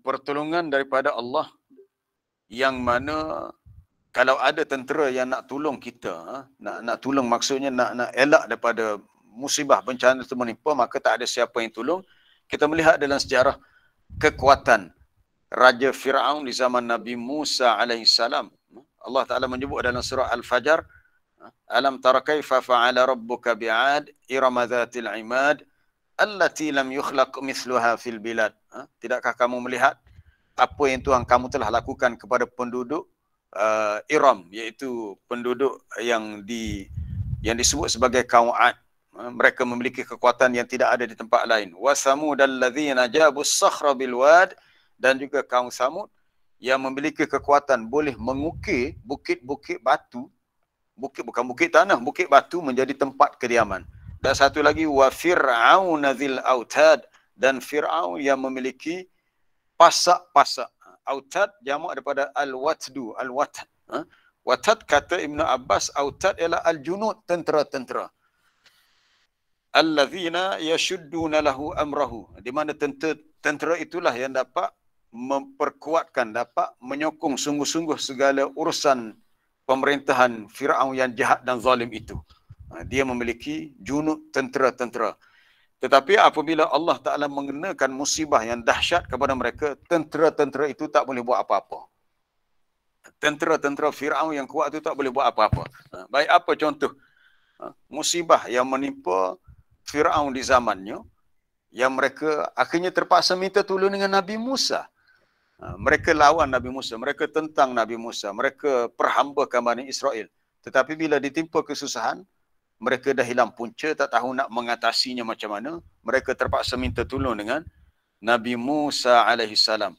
pertolongan daripada Allah, yang mana kalau ada tentera yang nak tolong kita, nak tolong maksudnya nak elak daripada musibah bencana itu menimpa, maka tak ada siapa yang tolong. Kita melihat dalam sejarah kekuatan Raja Fir'aun di zaman Nabi Musa alaihissalam. Allah Ta'ala menyebut dalam surah Al-Fajr, Alam tara kaifa fa'ala rabbuka bi'ad irama dhatil imad allati lam yukhlaq mithluha fil bilad. Tidakkah kamu melihat apa yang Tuhan kamu telah lakukan kepada penduduk Iram, iaitu penduduk yang disebut sebagai kaum Ad. Mereka memiliki kekuatan yang tidak ada di tempat lain. Wa samudal ladzina jabus sakhra bil wad, dan juga kaum Samud yang memiliki kekuatan boleh mengukir bukit-bukit batu, bukan bukit tanah, bukit batu menjadi tempat kediaman. Dan satu lagi, wa fir'aun dzil autad, dan Fir'aun yang memiliki pasak-pasak. Autad jamak daripada al-watdu, al-watad. Watad kata Ibn Abbas, autad ialah al-junud, tentera-tentera. Alladzina yashudduna lahu amrahu, di mana tentera itulah yang dapat memperkuatkan, dapat menyokong sungguh-sungguh segala urusan pemerintahan Fir'aun yang jahat dan zalim itu. Dia memiliki junud, tentera-tentera. Tetapi apabila Allah Ta'ala mengenakan musibah yang dahsyat kepada mereka, tentera-tentera itu tak boleh buat apa-apa. Tentera-tentera Fir'aun yang kuat itu tak boleh buat apa-apa. Baik, apa contoh musibah yang menimpa Fir'aun di zamannya, yang mereka akhirnya terpaksa minta tolong dengan Nabi Musa. Mereka lawan Nabi Musa, mereka tentang Nabi Musa, mereka perhambakan Bani Israel. Tetapi bila ditimpa kesusahan, mereka dah hilang punca, tak tahu nak mengatasinya macam mana. Mereka terpaksa minta tolong dengan Nabi Musa alaihissalam.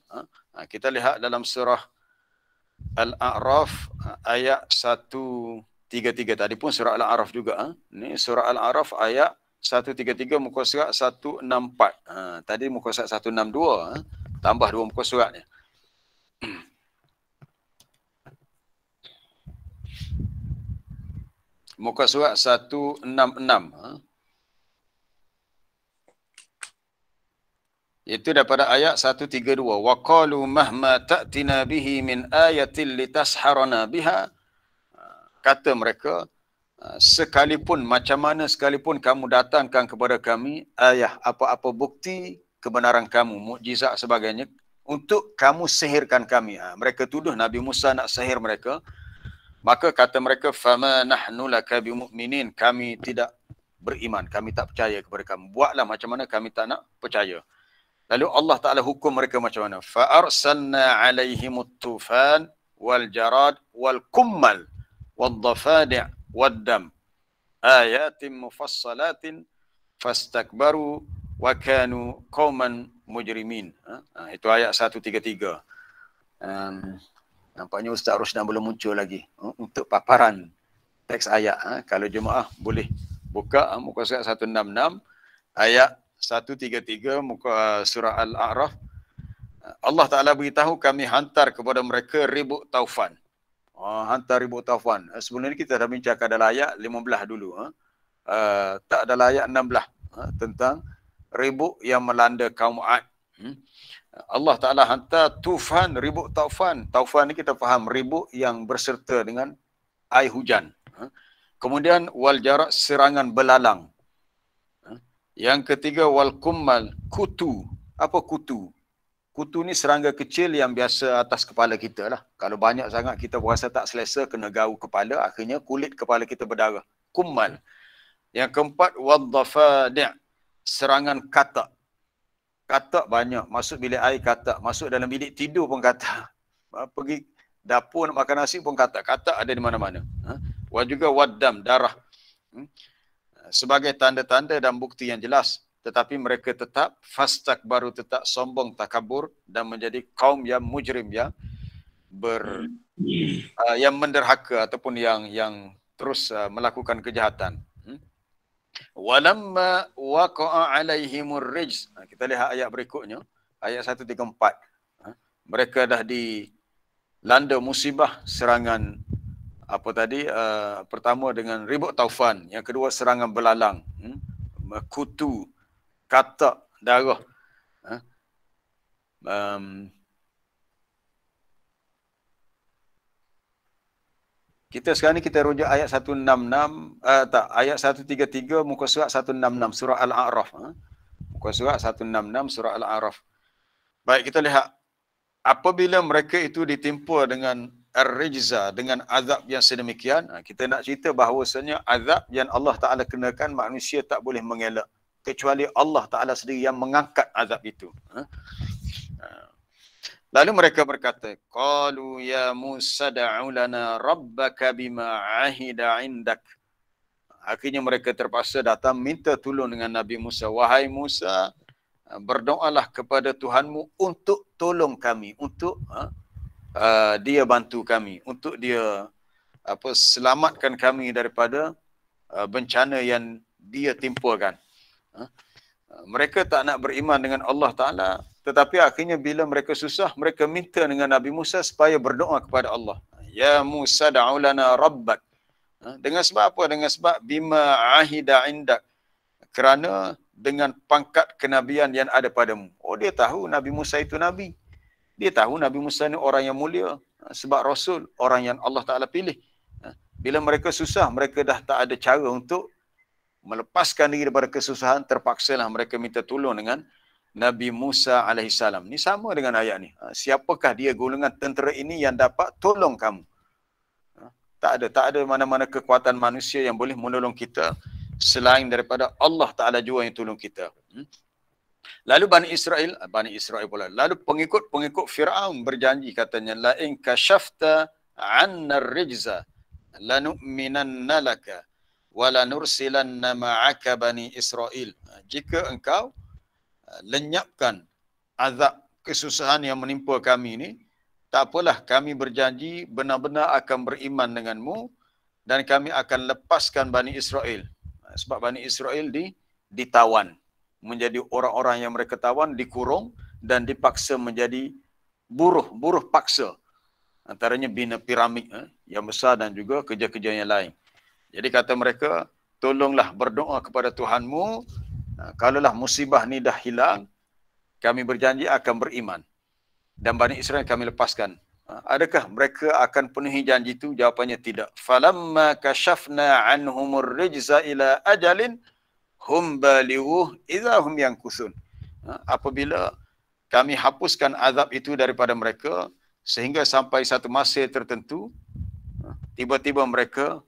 Kita lihat dalam surah Al-A'raf ayat 133. Tadi pun surah Al-A'raf juga. Ini surah Al-A'raf ayat 133, muka surat 164. Tadi muka surat 162. Tambah 2 muka suratnya. Muka surat 166. Itu daripada ayat 132. Wa qalu mahma ta'tina bihi min ayatin litasharana biha. Kata mereka, sekalipun macam mana sekalipun kamu datangkan kepada kami ayat, apa-apa bukti kebenaran kamu, mukjizat sebagainya, untuk kamu sihirkan kami. Mereka tuduh Nabi Musa nak sihir mereka. Maka kata mereka, fama nahnu laka bimu'minin, kami tidak beriman, kami tak percaya kepada kamu. Buatlah macam mana, kami tak nak percaya. Lalu Allah Ta'ala hukum mereka macam mana? Fa arsalna alaihimut tufan wal jarad wal kummal wal dhafadi' wad dam ayatin mufassalatin fastakbaru wa kanu qauman mujrimin. Itu ayat 133. Nampaknya Ustaz Rosdan belum muncul lagi untuk paparan teks ayat. Kalau jemaah boleh buka muka surat 166 ayat 133 muka surah Al-A'raf. Allah Ta'ala beritahu, kami hantar kepada mereka ribut taufan. Hantar ribut taufan. Sebenarnya kita dah bincangkan dalam ayat 15 dulu. Tak dalam ayat 16 tentang ribut yang melanda kaum Ad. Allah Ta'ala hantar tufan, ribut taufan. Taufan ni kita faham ribut yang berserta dengan air hujan. Kemudian wal jarak, serangan belalang. Yang ketiga wal kummal, kutu. Apa kutu? Kutu ni serangga kecil yang biasa atas kepala kita lah. Kalau banyak sangat kita berasa tak selesa, kena gau kepala, akhirnya kulit kepala kita berdarah. Kummal. Yang keempat wal dhafadi', serangan katak. Katak banyak, masuk bilik air katak, masuk dalam bilik tidur pun katak. Pergi dapur nak makan nasi pun katak. Katak ada di mana-mana. Wa juga waddam, darah. Sebagai tanda-tanda dan bukti yang jelas. Tetapi mereka tetap fastakbaru, tetap sombong, takabur, dan menjadi kaum yang mujrim, yang yang menderhaka ataupun yang terus melakukan kejahatan. Walamma waqa'a alaihimur rijz. Kita lihat ayat berikutnya, ayat 134. Mereka dah dilanda musibah, serangan apa tadi, pertama dengan ribut taufan, yang kedua serangan belalang, kutu, katak, darah. Kita sekarang ni kita rujuk ayat 166, ayat 133 muka surat 166 surah Al-A'raf. Muka surat 166 surah Al-A'raf. Baik, kita lihat. Apabila mereka itu ditimpa dengan ar-rijza, dengan azab yang sedemikian, kita nak cerita bahawasanya azab yang Allah Ta'ala kenakan manusia tak boleh mengelak. Kecuali Allah Ta'ala sendiri yang mengangkat azab itu. Lalu mereka berkata, qalu ya Musa da'u lana rabbaka bima ahida indak. Akhirnya mereka terpaksa datang minta tolong dengan Nabi Musa. Wahai Musa, berdoalah kepada Tuhanmu untuk tolong kami, untuk dia bantu kami, untuk dia selamatkan kami daripada bencana yang dia timpakan. Mereka tak nak beriman dengan Allah Ta'ala, tetapi akhirnya bila mereka susah, mereka minta dengan Nabi Musa supaya berdoa kepada Allah. Ya Musa da'u lana rabbak. Dengan sebab apa? Dengan sebab bima ahida indak. Kerana dengan pangkat kenabian yang ada padamu. Oh, dia tahu Nabi Musa itu Nabi. Dia tahu Nabi Musa ni orang yang mulia. Sebab Rasul, orang yang Allah Ta'ala pilih. Bila mereka susah, mereka dah tak ada cara untuk melepaskan diri daripada kesusahan, terpaksalah mereka minta tolong dengan Nabi Musa AS. Ni sama dengan ayat ni. Siapakah dia golongan tentera ini yang dapat tolong kamu? Tak ada mana-mana kekuatan manusia yang boleh menolong kita selain daripada Allah Ta'ala jua yang tolong kita. Lalu Bani Israel pula. Lalu pengikut Fir'aun berjanji katanya, la in kashafta 'anna ar-rijza lanu'minanna laka wa lanursilanna ma'aka Bani Israel. Jika engkau lenyapkan azab kesusahan yang menimpa kami ni, tak apalah, kami berjanji benar-benar akan beriman denganmu dan kami akan lepaskan Bani Israel. Sebab Bani Israel ditawan. Menjadi orang-orang yang mereka tawan, dikurung dan dipaksa menjadi buruh paksa. Antaranya bina piramid yang besar dan juga kerja-kerja yang lain. Jadi kata mereka, tolonglah berdoa kepada Tuhanmu. Kalaulah musibah ni dah hilang, kami berjanji akan beriman. Dan Bani Israel kami lepaskan. Adakah mereka akan penuhi janji itu? Jawapannya tidak. Falamma kashafna anhumur rijza ila ajalin hum balighuh idza hum yankusun. Apabila kami hapuskan azab itu daripada mereka sehingga sampai satu masa tertentu, tiba-tiba mereka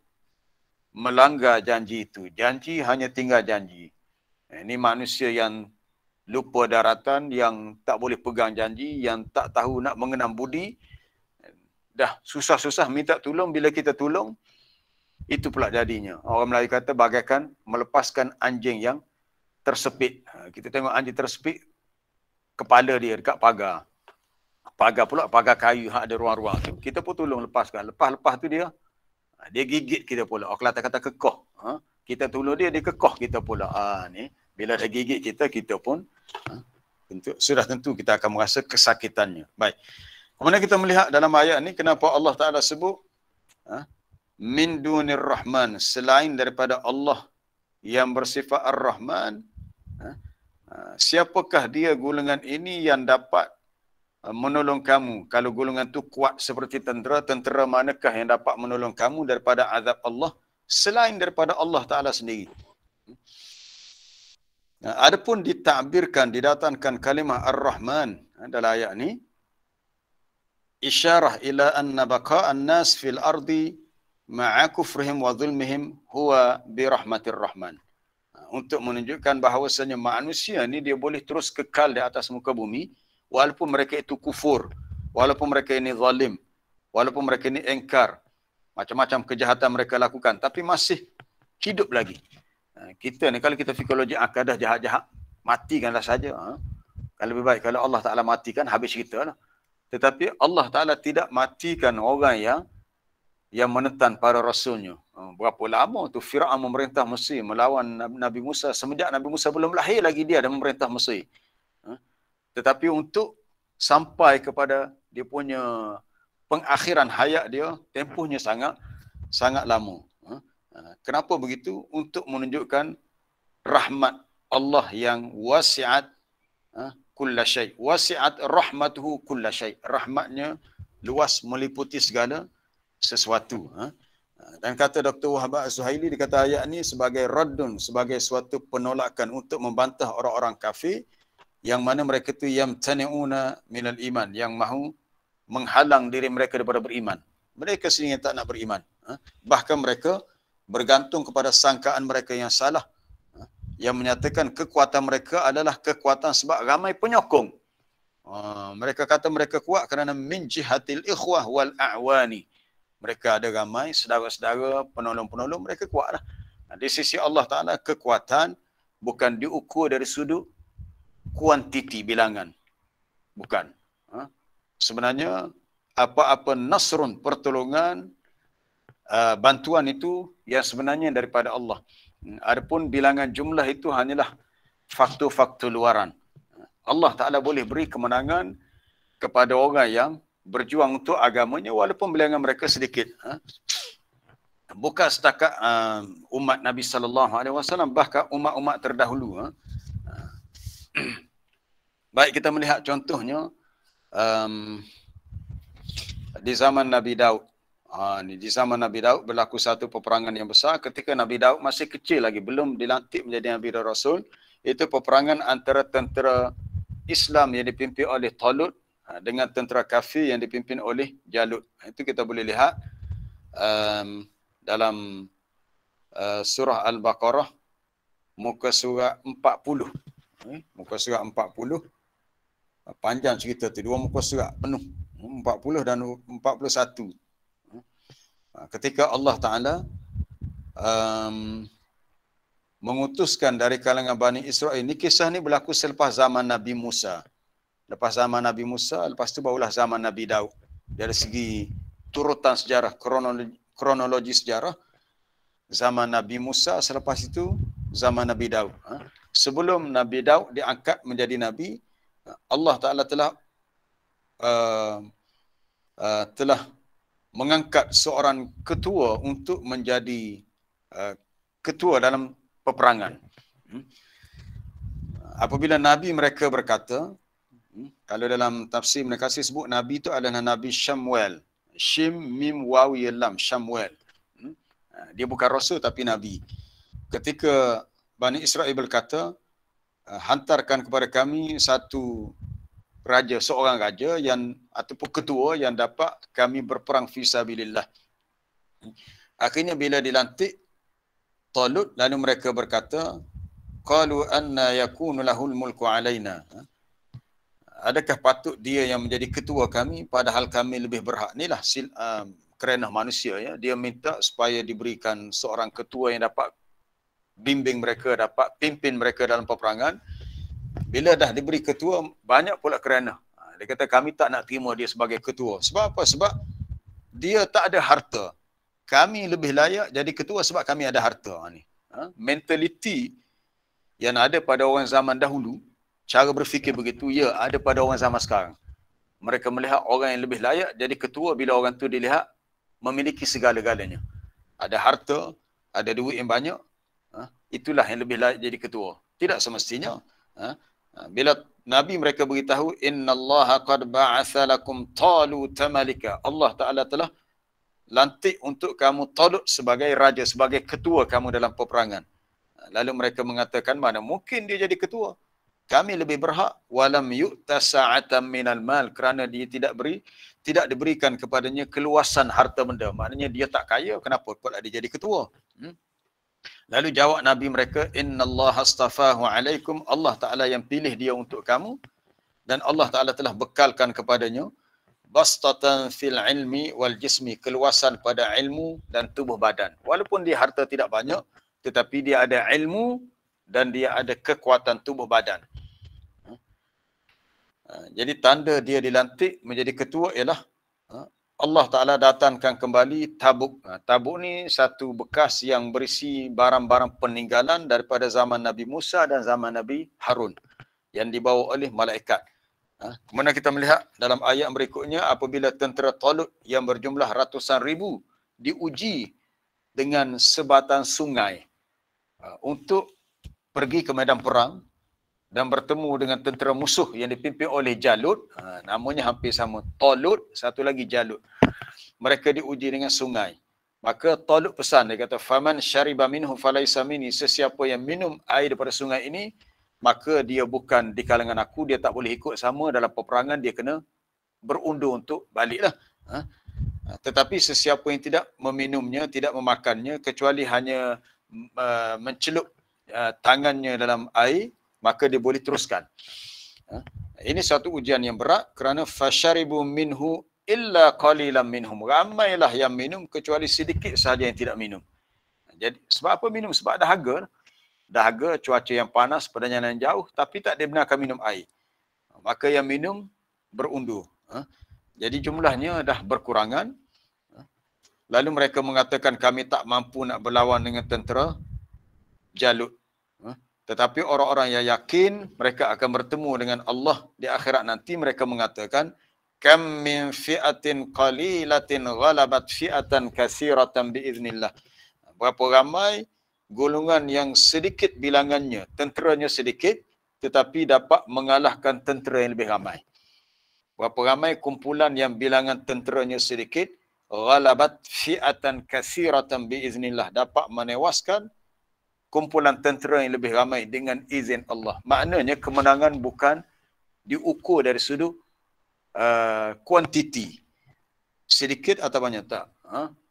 melanggar janji itu. Janji hanya tinggal janji. Ini manusia yang lupa daratan, yang tak boleh pegang janji, yang tak tahu nak mengenam budi. Dah susah-susah minta tolong, bila kita tolong, itu pula jadinya. Orang Melayu kata bagaikan melepaskan anjing yang tersepit. Kita tengok anjing tersepit, kepala dia dekat pagar. Pagar pula, pagar kayu yang ada ruang-ruang tu. Kita pun tolong lepaskan. Lepas tu dia gigit kita pula. Orang kata kekoh. Kita tolong dia kekoh kita pula. Ni bila dia gigit kita, kita pun sudah tentu kita akan merasa kesakitannya. Baik. Kemudian kita melihat dalam ayat ni, kenapa Allah Ta'ala sebut min dunir rahman, selain daripada Allah yang bersifat ar-Rahman. Siapakah dia golongan ini yang dapat menolong kamu? Kalau golongan tu kuat seperti tentera manakah yang dapat menolong kamu daripada azab Allah selain daripada Allah Ta'ala sendiri? Adapun ditakbirkan, didatangkan kalimah ar-Rahman dalam ayat ni, isyarah ila anna baqa'an nas fil ardi ma'a kufrihim wa zulmihim huwa bi rahmatir rahman. Untuk menunjukkan bahawasanya manusia ni dia boleh terus kekal di atas muka bumi walaupun mereka itu kufur, walaupun mereka ini zalim, walaupun mereka ini engkar, macam-macam kejahatan mereka lakukan, tapi masih hidup lagi. Kita ni kalau kita fikologi akadah jahat-jahat, matikanlah saja. Kalau lebih baik kalau Allah Ta'ala matikan, habis cerita lah. Tetapi Allah Ta'ala tidak matikan orang yang menentang para rasulnya. Berapa lama tu Fir'aun memerintah Mesir, melawan Nabi Musa. Semenjak Nabi Musa belum lahir lagi dia dah memerintah Mesir. Tetapi untuk sampai kepada dia punya pengakhiran hayat dia, tempohnya sangat lama. Kenapa begitu? Untuk menunjukkan rahmat Allah yang wasiat, kulla syai'. Wasi'at rahmatuhu kulla syai'. Rahmatnya luas meliputi segala sesuatu. Dan kata Dr. Wahab Az-Zuhaili, dia kata ayat ni sebagai raddun, sebagai suatu penolakan untuk membantah orang-orang kafir yang mana mereka tu yamtani'una minal iman, yang mahu menghalang diri mereka daripada beriman. Mereka sendiri tak nak beriman. Bahkan mereka bergantung kepada sangkaan mereka yang salah, yang menyatakan kekuatan mereka adalah kekuatan sebab ramai penyokong. Mereka kata mereka kuat kerana min jihatil ikhwah wal a'wani. Mereka ada ramai saudara-saudara, penolong-penolong, mereka kuatlah. Di sisi Allah Ta'ala, kekuatan bukan diukur dari sudut kuantiti bilangan. Bukan. Sebenarnya, apa-apa nasrun, pertolongan, bantuan itu yang sebenarnya daripada Allah. Adapun bilangan jumlah itu hanyalah faktor-faktor luaran. Allah Ta'ala boleh beri kemenangan kepada orang yang berjuang untuk agamanya walaupun bilangan mereka sedikit. Bukan setakat umat Nabi SAW, bahkan umat-umat terdahulu. Baik, kita melihat contohnya di zaman Nabi Daud. Di zaman Nabi Daud berlaku satu peperangan yang besar ketika Nabi Daud masih kecil lagi, belum dilantik menjadi Nabi dan Rasul. Itu peperangan antara tentera Islam yang dipimpin oleh Talut dengan tentera kafir yang dipimpin oleh Jalut. Itu kita boleh lihat dalam surah Al-Baqarah muka surat 40. Muka surat 40. Panjang cerita tu, dua muka surat penuh. 40 dan 41. Ketika Allah Ta'ala mengutuskan dari kalangan Bani Israel. Ini kisah ni berlaku selepas zaman Nabi Musa. Lepas zaman Nabi Musa, lepas tu barulah zaman Nabi Daud. Dari segi turutan sejarah, kronologi sejarah, zaman Nabi Musa, selepas itu zaman Nabi Daud. Sebelum Nabi Daud diangkat menjadi Nabi, Allah Ta'ala telah mengangkat seorang ketua untuk menjadi ketua dalam peperangan. Apabila Nabi mereka berkata, kalau dalam tafsir mereka sebut Nabi itu adalah Nabi Syamuel. Shim, Mim, Waw, Lam, Syamuel. Dia bukan Rasul tapi Nabi. Ketika Bani Israel berkata, hantarkan kepada kami satu raja, seorang raja yang ataupun ketua yang dapat kami berperang fisabilillah. Akhirnya bila dilantik Talut, lalu mereka berkata, qalu anna yakunu lahul mulku alaina. Adakah patut dia yang menjadi ketua kami padahal kami lebih berhak? Inilah kerana manusia, ya. Dia minta supaya diberikan seorang ketua yang dapat bimbing mereka, dapat pimpin mereka dalam peperangan. Bila dah diberi ketua, banyak pula kerana. Dia kata kami tak nak terima dia sebagai ketua. Sebab apa? Sebab dia tak ada harta. Kami lebih layak jadi ketua sebab kami ada harta. Mentaliti yang ada pada orang zaman dahulu, cara berfikir begitu, ya, ada pada orang zaman sekarang. Mereka melihat orang yang lebih layak jadi ketua bila orang tu dilihat memiliki segala-galanya. Ada harta, ada duit yang banyak, itulah yang lebih layak jadi ketua. Tidak semestinya. Bila Nabi mereka beritahu, innallaha qad ba'atha lakum Taluta malika. Allah Ta'ala telah lantik untuk kamu Talut sebagai raja, sebagai ketua kamu dalam peperangan. Lalu mereka mengatakan, mana mungkin dia jadi ketua? Kami lebih berhak. Walam yu'ta sa'atan minal mal. Kerana dia tidak diberikan kepadanya keluasan harta benda. Maknanya dia tak kaya, kenapa pula dia jadi ketua? Lalu jawab Nabi mereka, innallaha astafahu alaikum. Allah Ta'ala yang pilih dia untuk kamu. Dan Allah Ta'ala telah bekalkan kepadanya bastatan fil ilmi wal jismi, keluasan pada ilmu dan tubuh badan. Walaupun dia harta tidak banyak, tetapi dia ada ilmu dan dia ada kekuatan tubuh badan. Jadi tanda dia dilantik menjadi ketua ialah Allah Ta'ala datangkan kembali tabuk. Tabuk ni satu bekas yang berisi barang-barang peninggalan daripada zaman Nabi Musa dan zaman Nabi Harun yang dibawa oleh malaikat. Kemudian kita melihat dalam ayat berikutnya, apabila tentera Talut yang berjumlah ratusan ribu diuji dengan sebatan sungai untuk pergi ke medan perang, dan bertemu dengan tentera musuh yang dipimpin oleh Jalut, namanya hampir sama, Talut, satu lagi Jalut. Mereka diuji dengan sungai. Maka Talut pesan, dia kata, faman syariba minhu falaisa minni, sesiapa yang minum air daripada sungai ini, maka dia bukan di kalangan aku, dia tak boleh ikut sama dalam peperangan, dia kena berundur untuk baliklah. Tetapi sesiapa yang tidak meminumnya, tidak memakannya, kecuali hanya mencelup tangannya dalam air, maka dia boleh teruskan. Ini satu ujian yang berat kerana fasharibu minhu illa qalilan minhum. Ramailah yang minum kecuali sedikit sahaja yang tidak minum. Jadi sebab apa minum? Sebab dahaga. Dahaga, cuaca yang panas, perjalanan jauh, tapi tak dibenarkan minum air. Maka yang minum berundur. Jadi jumlahnya dah berkurangan. Lalu mereka mengatakan kami tak mampu nak berlawan dengan tentera Jalut. Tetapi orang-orang yang yakin mereka akan bertemu dengan Allah di akhirat nanti, mereka mengatakan kam min fi'atin qalilatin ghalabat fi'atan katsiratan biiznillah. Berapa ramai golongan yang sedikit bilangannya, tenteranya sedikit tetapi dapat mengalahkan tentera yang lebih ramai. Berapa ramai kumpulan yang bilangan tenteranya sedikit, ghalabat fi'atan katsiratan biiznillah, dapat menewaskan kumpulan tentera yang lebih ramai dengan izin Allah. Maknanya kemenangan bukan diukur dari sudut kuantiti. Sedikit atau banyak, tak.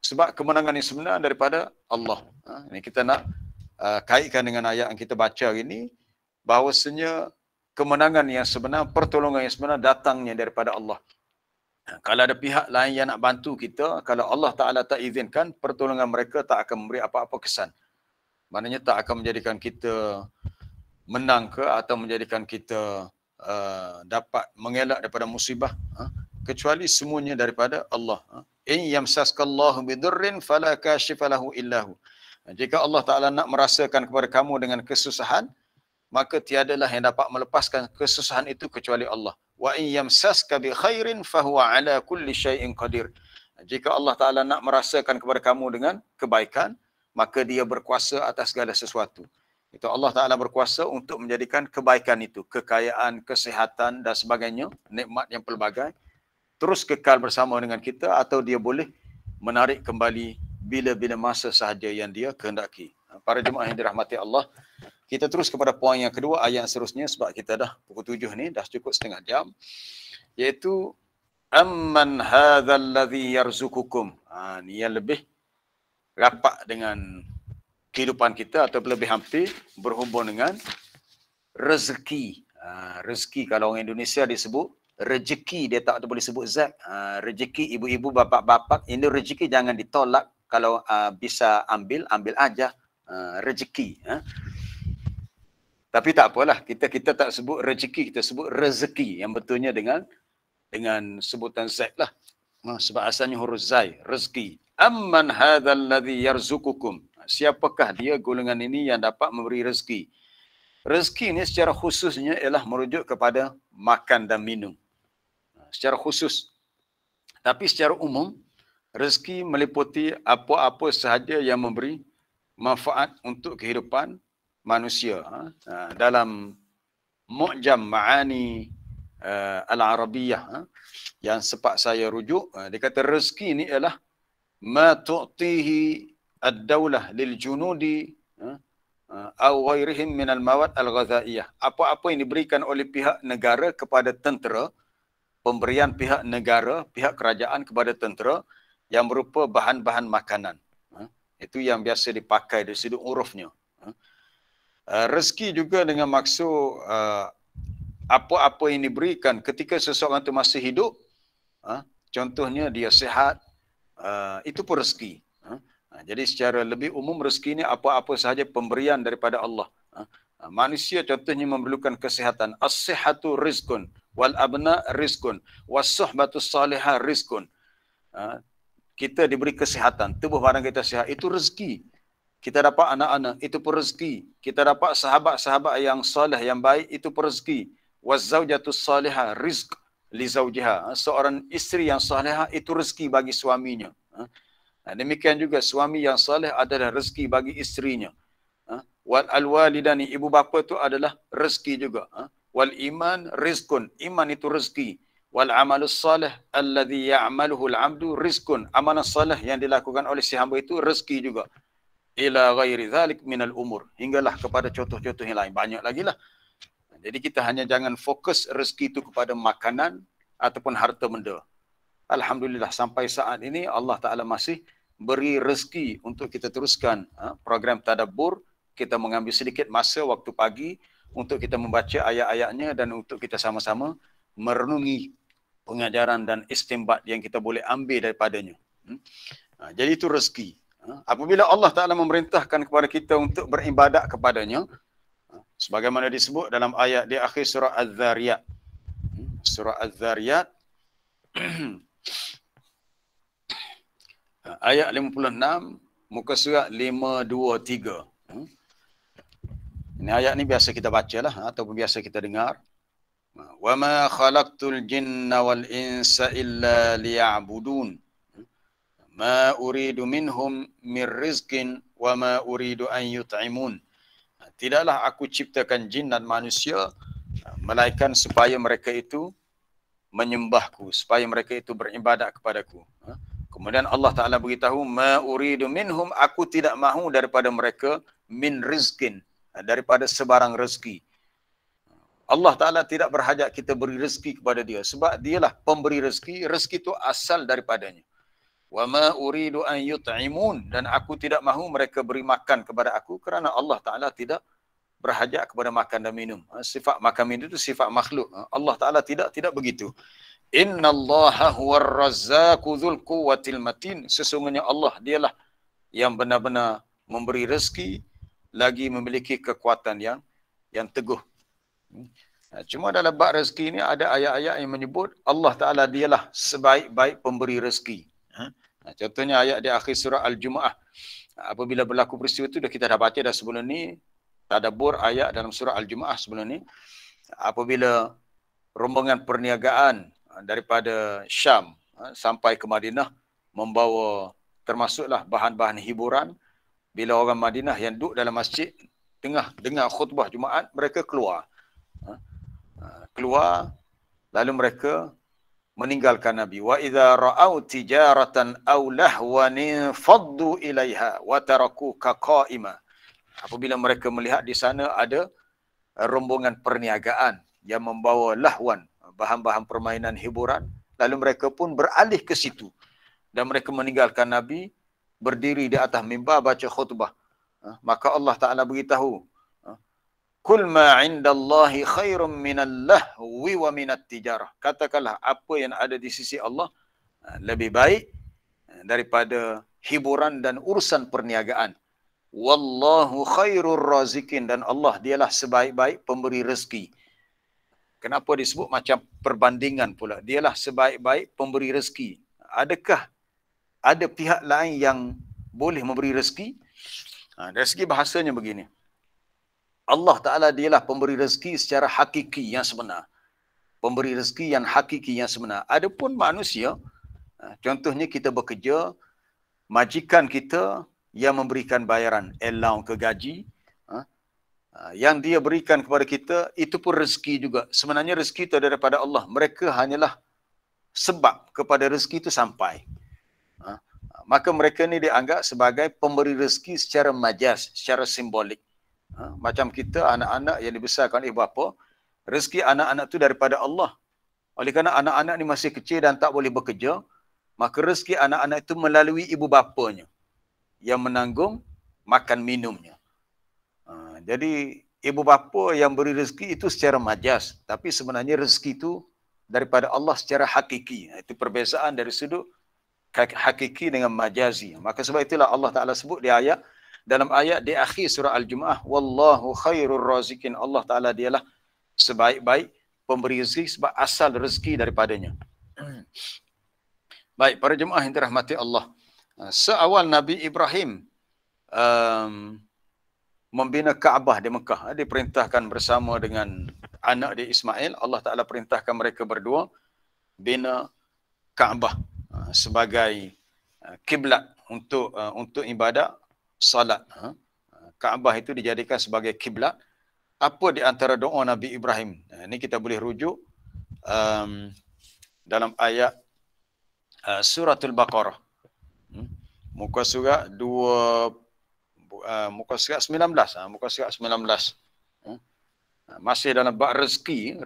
Sebab kemenangan yang sebenar daripada Allah. Ini kita nak kaitkan dengan ayat yang kita baca hari ini, bahawasanya kemenangan yang sebenar, pertolongan yang sebenar datangnya daripada Allah. Kalau ada pihak lain yang nak bantu kita, kalau Allah Ta'ala tak izinkan, pertolongan mereka tak akan memberi apa-apa kesan. Maknanya tak akan menjadikan kita menang ke atau menjadikan kita dapat mengelak daripada musibah, kecuali semuanya daripada Allah. In yamsaskallahu bidurrin fala kashifa lahu illahu. Jika Allah Ta'ala nak merasakan kepada kamu dengan kesusahan, maka tiadalah yang dapat melepaskan kesusahan itu kecuali Allah. Wa in yamsaska bi khairin fahuwa ala kulli syai'in qadir. Jika Allah Ta'ala nak merasakan kepada kamu dengan kebaikan, maka dia berkuasa atas segala sesuatu. Itu Allah Ta'ala berkuasa untuk menjadikan kebaikan itu, kekayaan, kesihatan dan sebagainya, nikmat yang pelbagai, terus kekal bersama dengan kita, atau dia boleh menarik kembali bila-bila masa sahaja yang dia kehendaki. Para jemaah yang dirahmati Allah, kita terus kepada poin yang kedua, ayat seterusnya, sebab kita dah pukul 7 ni, dah cukup setengah jam, iaitu amman hadzal ladzi yarzuqukum. Ni yang lebih rapat dengan kehidupan kita atau lebih hampir berhubung dengan rezeki. Rezeki kalau orang Indonesia disebut rezeki, dia tak boleh sebut zat. Rezeki ibu-ibu, bapa-bapa, ini rezeki jangan ditolak. Kalau bisa ambil aja rezeki. Tapi tak apalah, kita tak sebut rezeki, kita sebut rezeki yang betulnya dengan sebutan zat lah. Sebab asalnya huruf zai, rezeki. Amman hadzal ladzi yarzuqukum. Siapakah dia golongan ini yang dapat memberi rezeki? Rezeki ini secara khususnya ialah merujuk kepada makan dan minum. Secara khusus. Tapi secara umum, rezeki meliputi apa-apa sahaja yang memberi manfaat untuk kehidupan manusia. Dalam Mu'jam Ma'ani Al-Arabiyah yang sempat saya rujuk, dia kata rezeki ini ialah ma tu'tihi ad-daulah lil junudi aw ghairihim min al-mawad al-ghazaiyah. Apa-apa yang diberikan oleh pihak negara kepada tentera, pemberian pihak negara, pihak kerajaan kepada tentera yang berupa bahan-bahan makanan. Itu yang biasa dipakai dari sudut urufnya. Rezeki juga dengan maksud apa-apa yang diberikan ketika seseorang itu masih hidup, contohnya dia sihat, itu pun rezeki. Jadi secara lebih umum rezeki ini apa-apa sahaja pemberian daripada Allah. Manusia contohnya memerlukan kesihatan. As-sihhatu rizqun wal abna rizqun was suhbatu salihah rizqun. Kita diberi kesihatan, tubuh badan kita sihat, itu rezeki. Kita dapat anak-anak, itu pun rezeki. Kita dapat sahabat-sahabat yang soleh, yang baik, itu pun rezeki. Was zaujatu salihah rizq li zaujiha. Seorang isteri yang salihah itu rezeki bagi suaminya. Demikian juga suami yang saleh adalah rezeki bagi isterinya. wal alwalidani, ibu bapa tu adalah rezeki juga. Wal iman rizqun, iman itu rezeki. Wal amalus salih alladhi ya'maluhu al-'abdu rizqun, amalan salih yang dilakukan oleh si hamba itu rezeki juga. Ila ghairi dhalik minal umur, hinggalah kepada contoh-contoh yang lain, banyak lagi lah. Jadi kita hanya jangan fokus rezeki itu kepada makanan ataupun harta benda. Alhamdulillah sampai saat ini Allah Ta'ala masih beri rezeki untuk kita teruskan program tadabbur. Kita mengambil sedikit masa waktu pagi untuk kita membaca ayat-ayatnya dan untuk kita sama-sama merenungi pengajaran dan istimbat yang kita boleh ambil daripadanya. Jadi itu rezeki. Apabila Allah Ta'ala memerintahkan kepada kita untuk beribadat kepadanya, sebagaimana disebut dalam ayat di akhir surah Az-Zariyat. Surah Az-Zariyat ayat 56, muka surat 523. Ini ayat ni biasa kita bacalah ataupun biasa kita dengar. Wa ma khalaqtul jinna wal insa illa liya'budun. Ma uridu minhum min rizqin wa ma uridu an yut'imun. Tidaklah aku ciptakan jin dan manusia melainkan supaya mereka itu menyembahku, supaya mereka itu beribadat kepadaku. Kemudian Allah Ta'ala beritahu, ma uridu minhum, aku tidak mahu daripada mereka min rizqin, daripada sebarang rezeki. Allah Ta'ala tidak berhajat kita beri rezeki kepada dia, sebab dialah pemberi rezeki, rezeki itu asal daripadanya. Wa ma uridu an yut'imun, dan aku tidak mahu mereka beri makan kepada aku, kerana Allah Ta'ala tidak berhajat kepada makan dan minum. Sifat makan minum itu sifat makhluk. Allah Ta'ala tidak begitu. Innallaha huwar razzaqu dzul quwwatil matin. Sesungguhnya Allah dialah yang benar-benar memberi rezeki, lagi memiliki kekuatan yang teguh. Cuma dalam bab rezeki ini ada ayat-ayat yang menyebut Allah Ta'ala dialah sebaik-baik pemberi rezeki. Contohnya ayat di akhir surah Al-Jumu'ah. Apabila berlaku peristiwa itu, kita dah baca dah sebelum ni, tadabbur ayat dalam surah Al-Jumu'ah sebelum ni. Apabila rombongan perniagaan daripada Syam sampai ke Madinah membawa termasuklah bahan-bahan hiburan, bila orang Madinah yang duduk dalam masjid tengah dengar khutbah Jumaat, mereka keluar. Lalu mereka meninggalkan Nabi. Wa idza ra'au tijaratan aw lahwan faddu ilaiha wa tarakuka qa'ima. Apabila mereka melihat di sana ada rombongan perniagaan yang membawa lahwan, bahan-bahan permainan hiburan, lalu mereka pun beralih ke situ dan mereka meninggalkan Nabi, berdiri di atas mimbar baca khutbah. Maka Allah Ta'ala beritahu, kul ma indallahi khairum minal lahwi wa minat tijarah. Katakanlah apa yang ada di sisi Allah lebih baik daripada hiburan dan urusan perniagaan. Wallahu khairur razikin, dan Allah dialah sebaik-baik pemberi rezeki. Kenapa disebut macam perbandingan pula? Dialah sebaik-baik pemberi rezeki. Adakah ada pihak lain yang boleh memberi rezeki? Dari segi bahasanya begini. Allah Ta'ala dialah pemberi rezeki secara hakiki yang sebenar. Pemberi rezeki yang hakiki yang sebenar. Adapun manusia, contohnya kita bekerja, majikan kita yang memberikan bayaran, allowance ke gaji, yang dia berikan kepada kita, itu pun rezeki juga. Sebenarnya rezeki itu daripada Allah. Mereka hanyalah sebab kepada rezeki itu sampai. Maka mereka ni dianggap sebagai pemberi rezeki secara majas, secara simbolik. Macam kita, anak-anak yang dibesarkan ibu bapa, rezeki anak-anak itu daripada Allah. Oleh kerana anak-anak ni masih kecil dan tak boleh bekerja, maka rezeki anak-anak itu melalui ibu bapanya yang menanggung makan minumnya. Jadi ibu bapa yang beri rezeki itu secara majas, tapi sebenarnya rezeki itu daripada Allah secara hakiki. Itu perbezaan dari sudut hakiki dengan majazi. Maka sebab itulah Allah Ta'ala sebut di ayat, dalam ayat di akhir surah Al-Jumu'ah, wallahu khairur razikin. Allah Ta'ala dialah sebaik-baik pemberi rezeki sebab asal rezeki daripadanya. Baik, para jemaah yang dirahmati Allah. Seawal Nabi Ibrahim membina Kaabah di Mekah, diperintahkan bersama dengan anak dia Ismail, Allah Ta'ala perintahkan mereka berdua bina Kaabah sebagai kiblat untuk ibadat salat. Kaabah itu dijadikan sebagai kiblat. Apa di antara doa Nabi Ibrahim? Ini kita boleh rujuk dalam ayat suratul Baqarah. Muka surat 2 muka surat 19, muka surat 19. Masih dalam bab rezeki.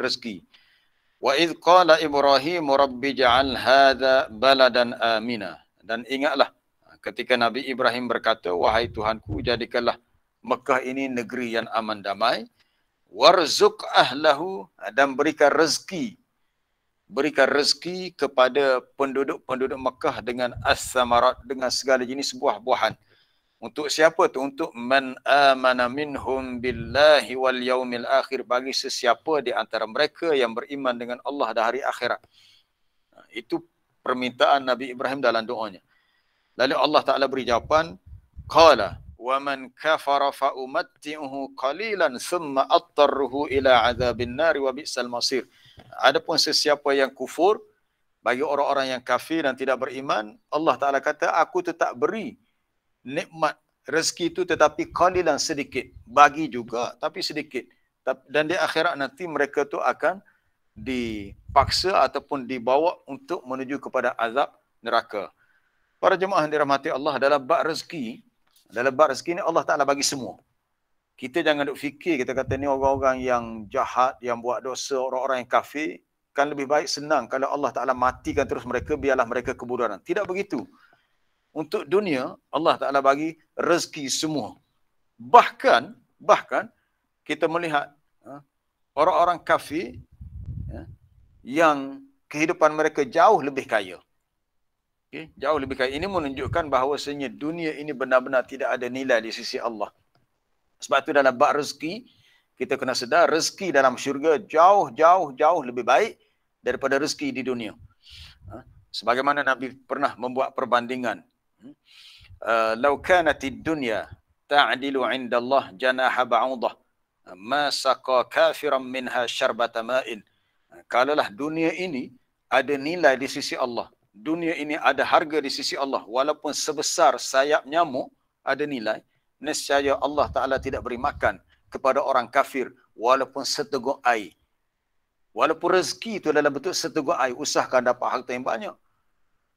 Wa idh qala Ibrahim rabbi ja'al hadha baladan amina. Dan ingatlah ketika Nabi Ibrahim berkata, wahai Tuhanku, jadikanlah Mekah ini negeri yang aman damai. Warzuq ahlahu, dan berikan rezeki kepada penduduk Mekah dengan as-samarat, dengan segala jenis buah-buahan. Untuk siapa tu? Untuk man amana minhum billahi wal yaumil akhir, bagi sesiapa di antara mereka yang beriman dengan Allah dan hari akhirat. Itu permintaan Nabi Ibrahim dalam doanya. Lalu Allah Ta'ala beri jawapan, qala wa man kafara fa umatti'uhu qalilan thumma attarruhu ila azabin nari wa bi'sal masir. Adapun sesiapa yang kufur, bagi orang-orang yang kafir dan tidak beriman, Allah Ta'ala kata, aku tetap beri nikmat rezeki itu tetapi qalilan, sedikit. Bagi juga tapi sedikit. Dan di akhirat nanti mereka tu akan dipaksa ataupun dibawa untuk menuju kepada azab neraka. Para jemaah yang dirahmati Allah, dalam bab rezeki ni Allah Ta'ala bagi semua. Kita jangan duk fikir, kita kata ni orang-orang yang jahat, yang buat dosa, orang-orang yang kafir, kan lebih baik senang kalau Allah Ta'ala matikan terus mereka, biarlah mereka kebodohan. Tidak begitu. Untuk dunia, Allah Ta'ala bagi rezeki semua. Bahkan kita melihat orang-orang kafir yang kehidupan mereka jauh lebih kaya. Okay? Jauh lebih kaya. Ini menunjukkan bahawasanya dunia ini benar-benar tidak ada nilai di sisi Allah. Sebab itu dalam bab rezeki, kita kena sedar rezeki dalam syurga jauh lebih baik daripada rezeki di dunia. Sebagaimana Nabi pernah membuat perbandingan. Lau kanatid dunya ta'dilu 'inda Allah janaha ba'udah ma saqa kafiran minha syarbata ma'in. Kalaulah dunia ini ada nilai di sisi Allah, dunia ini ada harga di sisi Allah, walaupun sebesar sayap nyamuk ada nilai, nescaya Allah Ta'ala tidak beri makan kepada orang kafir walaupun seteguk air. Walaupun rezeki itu dalam bentuk seteguk air, usahakan dapat harta yang banyak.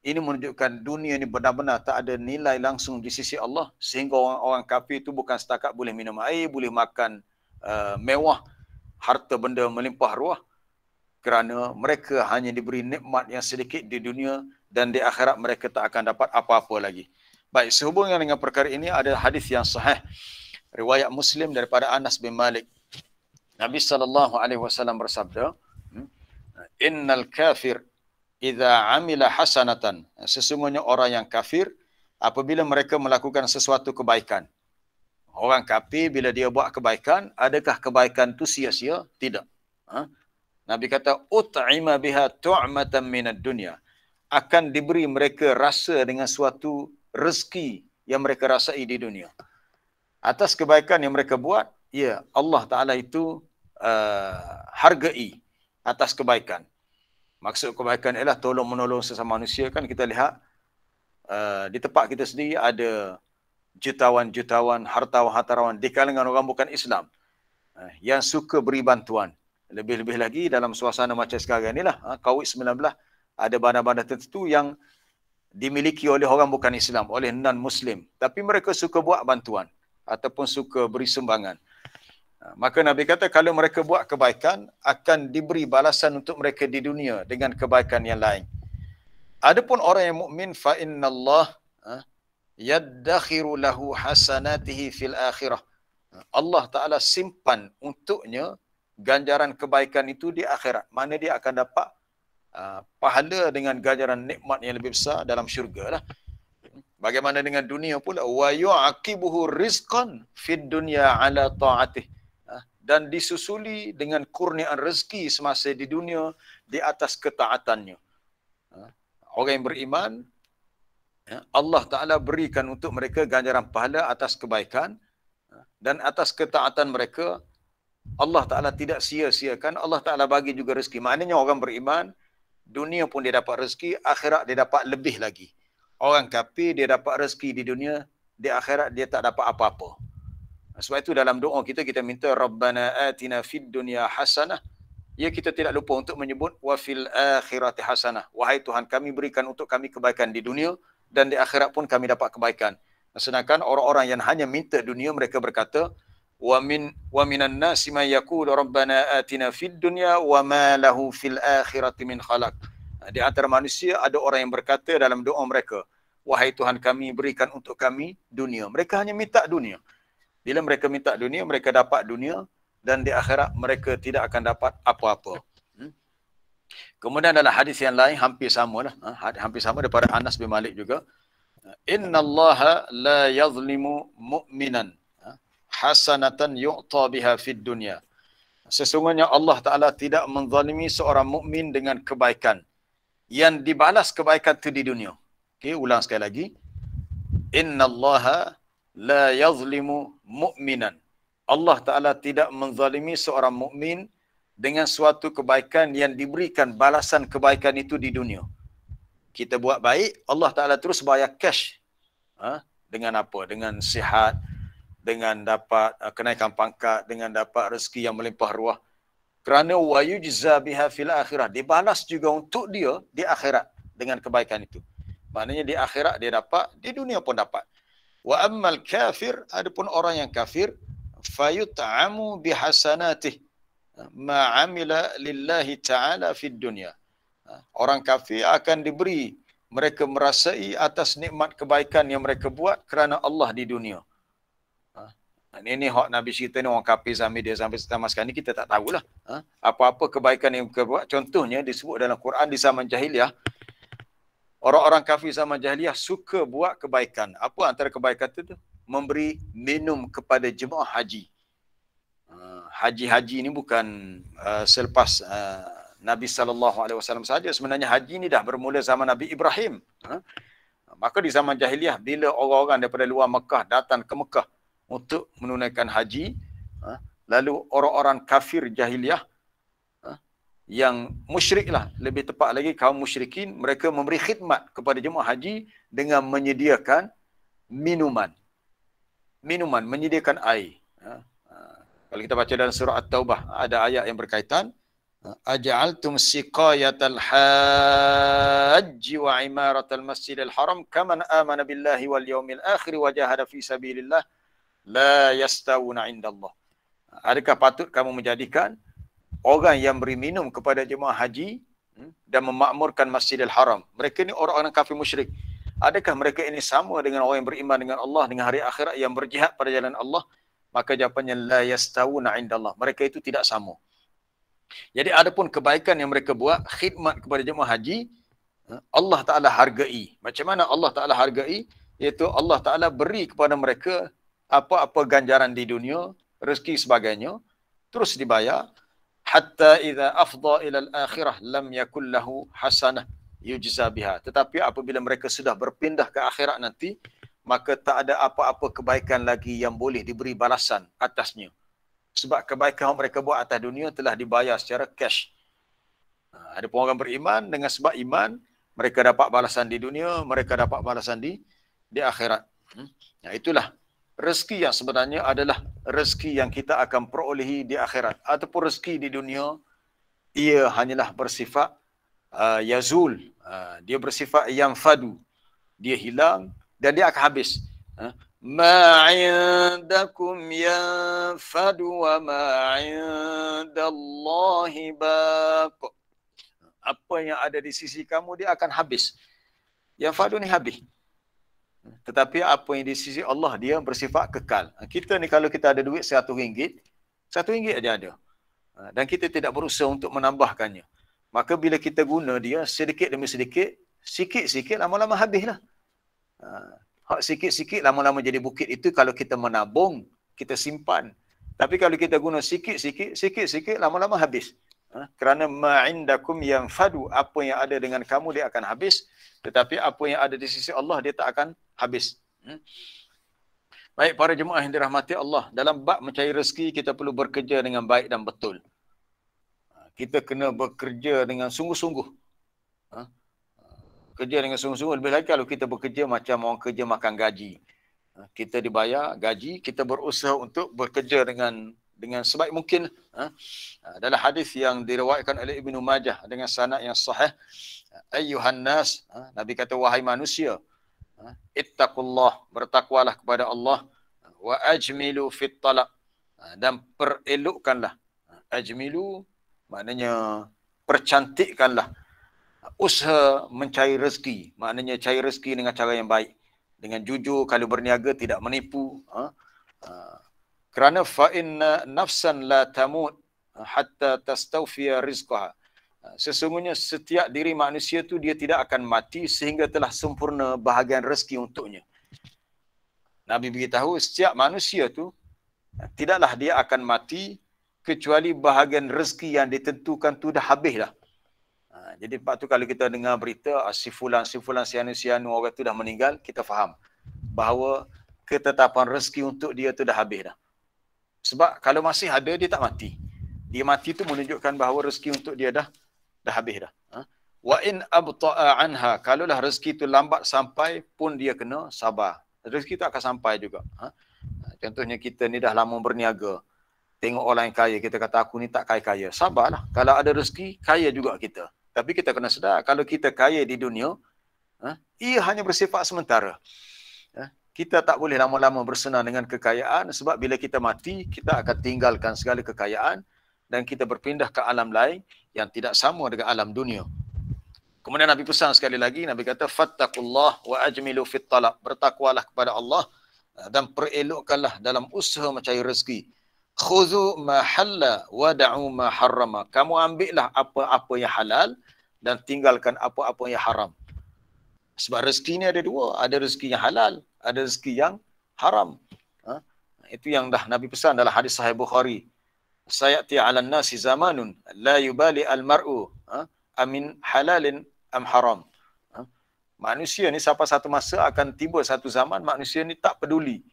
Ini menunjukkan dunia ini benar-benar tak ada nilai langsung di sisi Allah, sehingga orang-orang kafir itu bukan setakat boleh minum air, boleh makan mewah, harta benda melimpah ruah, kerana mereka hanya diberi nikmat yang sedikit di dunia dan di akhirat mereka tak akan dapat apa-apa lagi. Baik, sehubungan dengan perkara ini ada hadis yang sahih riwayat Muslim daripada Anas bin Malik. Nabi SAW bersabda, innal kafir idza amila hasanatan, sesungguhnya orang yang kafir apabila mereka melakukan sesuatu kebaikan. Orang kafir bila dia buat kebaikan, adakah kebaikan itu sia-sia? Tidak. Nabi kata ut'ima biha tu'matan minad dunya, akan diberi mereka rasa dengan suatu rezeki yang mereka rasai di dunia. Atas kebaikan yang mereka buat, ya Allah Ta'ala itu hargai atas kebaikan. Maksud kebaikan ialah tolong-menolong sesama manusia. Kan kita lihat di tempat kita sendiri ada jutawan-jutawan, hartawan-hartawan di kalangan orang bukan Islam yang suka beri bantuan. Lebih-lebih lagi dalam suasana macam sekarang inilah, COVID-19, ada bandar-bandar tertentu yang dimiliki oleh orang bukan Islam, oleh non-Muslim. Tapi mereka suka buat bantuan ataupun suka beri sumbangan. Maka Nabi kata kalau mereka buat kebaikan, akan diberi balasan untuk mereka di dunia dengan kebaikan yang lain. Adapun orang yang mukmin, fa innallah yaddakhiru lahu hasanatihi fil akhirah. Allah Ta'ala simpan untuknya ganjaran kebaikan itu di akhirat. Mana dia akan dapat pahala dengan ganjaran nikmat yang lebih besar dalam syurga lah. Bagaimana dengan dunia pula? Wa yu'aqibuhu rizqan fid dunya ala ta'atih. Dan disusuli dengan kurniaan rezeki semasa di dunia di atas ketaatannya. Orang yang beriman, Allah Ta'ala berikan untuk mereka ganjaran pahala atas kebaikan, dan atas ketaatan mereka, Allah Ta'ala tidak sia-siakan, Allah Ta'ala bagi juga rezeki. Maknanya orang beriman, dunia pun dia dapat rezeki, akhirat dia dapat lebih lagi. Orang kafir dia dapat rezeki di dunia, di akhirat dia tak dapat apa-apa. Sebab itu dalam doa kita minta Rabbana atina fid dunya hasanah. Ya, kita tidak lupa untuk menyebut wa fil akhirati hasanah. Wahai Tuhan, kami berikan untuk kami kebaikan di dunia dan di akhirat pun kami dapat kebaikan. Sedangkan orang-orang yang hanya minta dunia, mereka berkata wa minan nasi may yaqulu rabbana atina fid dunya wa ma lahu fil akhirati min khalaq. Di antara manusia ada orang yang berkata dalam doa mereka, wahai Tuhan, kami berikan untuk kami dunia. Mereka hanya minta dunia. Bila mereka minta dunia, mereka dapat dunia, dan di akhirat mereka tidak akan dapat apa-apa. Kemudian dalam hadis yang lain hampir sama lah, hampir sama daripada Anas bin Malik juga. Innallaha la yazlimu mu'minan hasanatan yu'ta biha fid dunya. Sesungguhnya Allah Taala tidak menzalimi seorang mukmin dengan kebaikan yang dibalas kebaikan itu di dunia. Okey, ulang sekali lagi. Innallaha la yazlimu mu'minan. Allah Ta'ala tidak menzalimi seorang mukmin dengan suatu kebaikan yang diberikan balasan kebaikan itu di dunia. Kita buat baik, Allah Ta'ala terus bayar cash. Dengan apa? Dengan sihat, dengan dapat kenaikan pangkat, dengan dapat rezeki yang melimpah ruah. Kerana wa yujza biha fil akhirah. Dibalas juga untuk dia di akhirat dengan kebaikan itu. Maknanya di akhirat dia dapat, di dunia pun dapat. Wa ammal kafir, adapun orang yang kafir, fayut'amu bihasanatih ma amila lillahi ta'ala fid dunya. Orang kafir akan diberi, mereka merasai atas nikmat kebaikan yang mereka buat kerana Allah di dunia. Ini hak Nabi cerita ni, orang kafir zaman dia sampai sekarang ni kita tak tahulah. Apa-apa kebaikan yang mereka buat. Contohnya disebut dalam Quran di zaman jahiliah, orang-orang kafir zaman jahiliah suka buat kebaikan. Apa antara kebaikan itu? Memberi minum kepada jemaah haji. Haji-haji ni bukan selepas Nabi SAW saja. Sebenarnya haji ni dah bermula zaman Nabi Ibrahim. Maka di zaman jahiliah, bila orang-orang daripada luar Mekah datang ke Mekah untuk menunaikan haji, lalu orang-orang kafir jahiliah yang musyrik lah, lebih tepat lagi kaum musyrikin, mereka memberi khidmat kepada jemaah haji dengan menyediakan minuman, menyediakan air. Kalau kita baca dalam surah At-Taubah, ada ayat yang berkaitan, aja'altum siqayatal hajji wa imaratal masjidil haram kaman amana billahi wal yawmil akhir wa jahada fi sabilillah la yastawuna indallah. Adakah patut kamu menjadikan orang yang beri minum kepada jemaah haji dan memakmurkan Masjidil Haram, mereka ni orang-orang kafir musyrik, adakah mereka ini sama dengan orang yang beriman dengan Allah, dengan hari akhirat, yang berjihad pada jalan Allah? Maka jawapannya la yastawuna indallah, mereka itu tidak sama. Jadi adapun kebaikan yang mereka buat, khidmat kepada jemaah haji, Allah Ta'ala hargai. Macam mana Allah Ta'ala hargai? Iaitu Allah Ta'ala beri kepada mereka apa-apa ganjaran di dunia, rezeki sebagainya, terus dibayar. Hatta idza afdha ila al-akhirah lam yakul lahu hasanah yujza biha. Tetapi apabila mereka sudah berpindah ke akhirat nanti, maka tak ada apa-apa kebaikan lagi yang boleh diberi balasan atasnya. Sebab kebaikan yang mereka buat atas dunia telah dibayar secara cash. Ada pun orang beriman, dengan sebab iman, mereka dapat balasan di dunia, mereka dapat balasan di akhirat. Itulah rezeki yang sebenarnya adalah rezeki yang kita akan perolehi di akhirat. Ataupun rezeki di dunia, ia hanyalah bersifat yazul. Dia bersifat yang fadu. Dia hilang dan dia akan habis. Ma 'indakum yanfadu wa ma 'indallahi baq. Apa yang ada di sisi kamu, dia akan habis. Yang fadu ni habis. Tetapi apa yang di sisi Allah, dia bersifat kekal. Kita ni kalau kita ada duit RM1, RM1 aja ada. Dan kita tidak berusaha untuk menambahkannya. Maka bila kita guna dia sedikit demi sedikit, sikit-sikit lama-lama habislah. Hak sikit-sikit lama-lama jadi bukit itu kalau kita menabung, kita simpan. Tapi kalau kita guna sikit-sikit lama-lama habis. Kerana ma'indakum yang fadu, apa yang ada dengan kamu dia akan habis. Tetapi apa yang ada di sisi Allah, dia tak akan habis. Baik para jemaah yang dirahmati Allah, dalam bab mencari rezeki, kita perlu bekerja dengan baik dan betul. Kita kena bekerja dengan sungguh-sungguh. Kerja dengan sungguh-sungguh. Lebih lagi kalau kita bekerja macam orang kerja makan gaji. Kita dibayar gaji, kita berusaha untuk bekerja dengan sebaik mungkin. Dalam hadis yang diriwayatkan oleh Ibnu Majah dengan sanad yang sahih, ayyuhan nas, Nabi kata wahai manusia, ittaqullah, bertakwalah kepada Allah, wa ajmilu fit talab, dan perelokkanlah. Ajmilu maknanya percantikkanlah usaha mencari rezeki, maknanya cari rezeki dengan cara yang baik, dengan jujur, kalau berniaga tidak menipu. Kerana fa inna nafsan la tamut hatta tastawfiya rizqaha. Sesungguhnya setiap diri manusia tu dia tidak akan mati sehingga telah sempurna bahagian rezeki untuknya. Nabi beritahu setiap manusia tu tidaklah dia akan mati kecuali bahagian rezeki yang ditentukan tu dah habis dah. Jadi sebab tu kalau kita dengar berita si fulan, sianu orang tu dah meninggal, kita faham bahawa ketetapan rezeki untuk dia tu dah habis dah. Sebab kalau masih ada, dia tak mati. Dia mati tu menunjukkan bahawa rezeki untuk dia dah habis dah. Wa in abta'a anha, kalaulah rezeki tu lambat sampai pun dia kena sabar. Rezeki tu akan sampai juga. Contohnya kita ni dah lama berniaga. Tengok orang yang kaya, kita kata aku ni tak kaya-kaya. Sabarlah. Kalau ada rezeki, kaya juga kita. Tapi kita kena sedar, kalau kita kaya di dunia, ia hanya bersifat sementara. Kita tak boleh lama-lama bersenang dengan kekayaan, sebab bila kita mati, kita akan tinggalkan segala kekayaan dan kita berpindah ke alam lain yang tidak sama dengan alam dunia. Kemudian Nabi pesan sekali lagi, Nabi kata, fattaqullah wa ajmilu fit talab. Bertakwalah kepada Allah dan perelokkanlah dalam usaha mencari rezeki. Khuzu ma halla wa da'u ma harrama. Kamu ambillah apa-apa yang halal dan tinggalkan apa-apa yang haram. Sebab rezeki ni ada dua. Ada rezeki yang halal, ada rezeki yang haram. Itu yang dah Nabi pesan dalam hadis Sahih Bukhari. Sayati 'alan nasi zamanun la yubali al-mar'u amin halalin am haram. Manusia ni sampai satu masa akan tiba satu zaman manusia ni tak peduli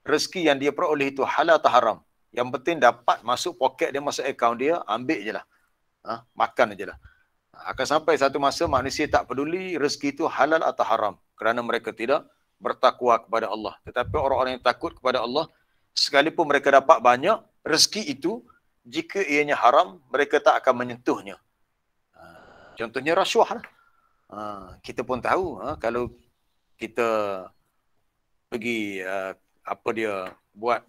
rezeki yang dia peroleh itu halal atau haram. Yang penting dapat masuk poket dia, masuk akaun dia, ambil je lah. Makan je lah. Akan sampai satu masa manusia tak peduli rezeki itu halal atau haram. Kerana mereka tidak bertakwa kepada Allah. Tetapi orang-orang yang takut kepada Allah, sekalipun mereka dapat banyak, rezeki itu, jika ianya haram, mereka tak akan menyentuhnya. Contohnya rasuah lah. Kita pun tahu, kalau kita pergi, buat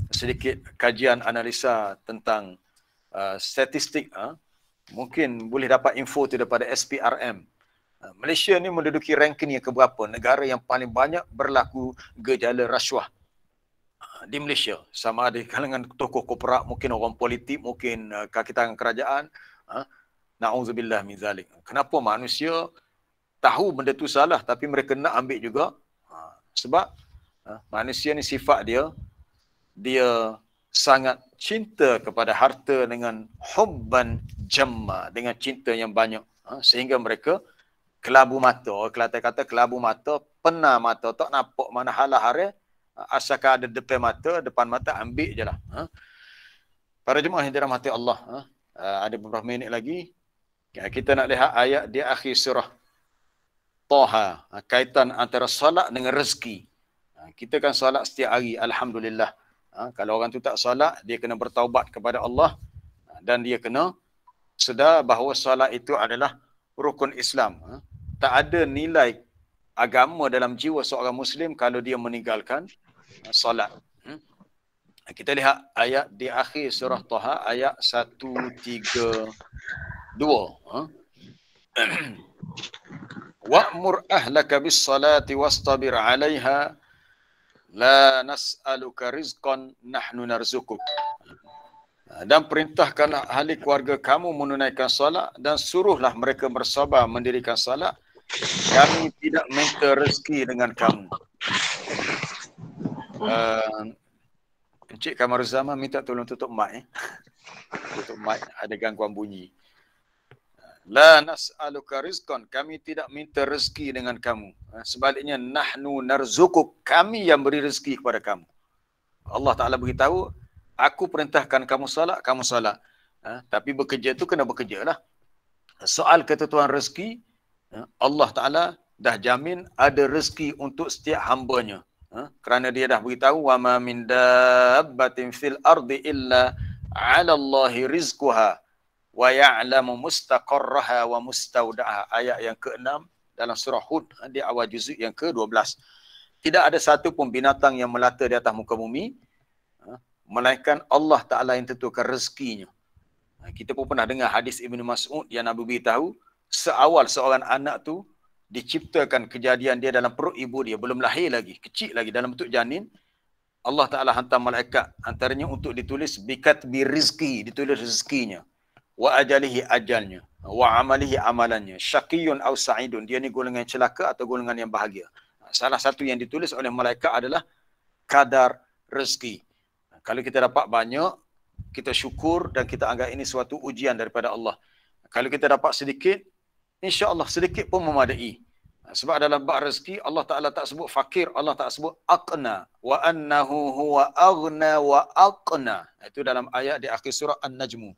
sedikit kajian analisa tentang statistik, mungkin boleh dapat info tu daripada SPRM. Malaysia ni menduduki ranking yang keberapa negara yang paling banyak berlaku gejala rasuah di Malaysia. Sama ada di kalangan tokoh korporat, mungkin orang politik, mungkin kaki tangan kerajaan. Na'udzubillah min zalik. Kenapa manusia tahu benda tu salah tapi mereka nak ambil juga? Sebab manusia ni sifat dia sangat cinta kepada harta dengan hubban jamma, dengan cinta yang banyak, sehingga mereka kelabu mata. Orang Kelantan kata kelabu mata, pena mata, tak nampak mana halah hari, asalkan ada depan mata ambil je lah. Para jemaah yang dirahmati Allah, ada beberapa minit lagi kita nak lihat ayat di akhir surah Taha, kaitan antara solat dengan rezeki. Kita kan solat setiap hari, alhamdulillah. Kalau orang tu tak solat, dia kena bertaubat kepada Allah dan dia kena sedar bahawa solat itu adalah rukun Islam. Tak ada nilai agama dalam jiwa seorang Muslim kalau dia meninggalkan solat. Kita lihat ayat di akhir surah Taha, ayat 132. Wa'mur ahlaka bis salati wastabir 'alaiha la nas'aluka rizqan nahnu narzukuk. Dan perintahkan ahli keluarga kamu menunaikan solat dan suruhlah mereka bersabar mendirikan solat. Kami tidak minta rezeki dengan kamu. Encik Kamar Zaman minta tolong tutup mic. Tutup mic, ada gangguan bunyi. La nas'aluka rizqan, kami tidak minta rezeki dengan kamu. Sebaliknya nahnu narzukuk, kami yang beri rezeki kepada kamu. Allah Ta'ala beritahu, aku perintahkan kamu solat, kamu solat. Tapi bekerja tu kena bekerja lah. Soal ketentuan rezeki, Allah Ta'ala dah jamin ada rezeki untuk setiap hambanya. Kerana dia dah beritahu wa ma min dabbatin fil ardi illa 'ala Allahi rizquha wa ya'lamu mustaqarraha wa mustaudaha. Ayat yang ke-6 dalam surah Hud di awal juzuk yang ke-12. Tidak ada satu pun binatang yang melata di atas muka bumi melainkan Allah Ta'ala yang tentukan rezekinya. Kita pun pernah dengar hadis Ibnu Mas'ud yang Nabi beritahu seawal seorang anak tu diciptakan kejadian dia dalam perut ibu dia, belum lahir lagi, kecil lagi dalam bentuk janin, Allah Ta'ala hantar malaikat antaranya untuk ditulis bikatbi rizki, ditulis rezekinya, wa ajalihi ajalnya, wa amalihi amalannya, syaqiyun aw sa'idun, dia ni golongan celaka atau golongan yang bahagia. Salah satu yang ditulis oleh malaikat adalah kadar rezeki. Kalau kita dapat banyak, kita syukur dan kita anggap ini suatu ujian daripada Allah. Kalau kita dapat sedikit, insya-Allah sedikit pun memadai. Sebab dalam bab rezeki Allah Taala tak sebut fakir, Allah tak sebut aqna, wa annahu huwa aghna wa aqna. Itu dalam ayat di akhir surah An-Najm.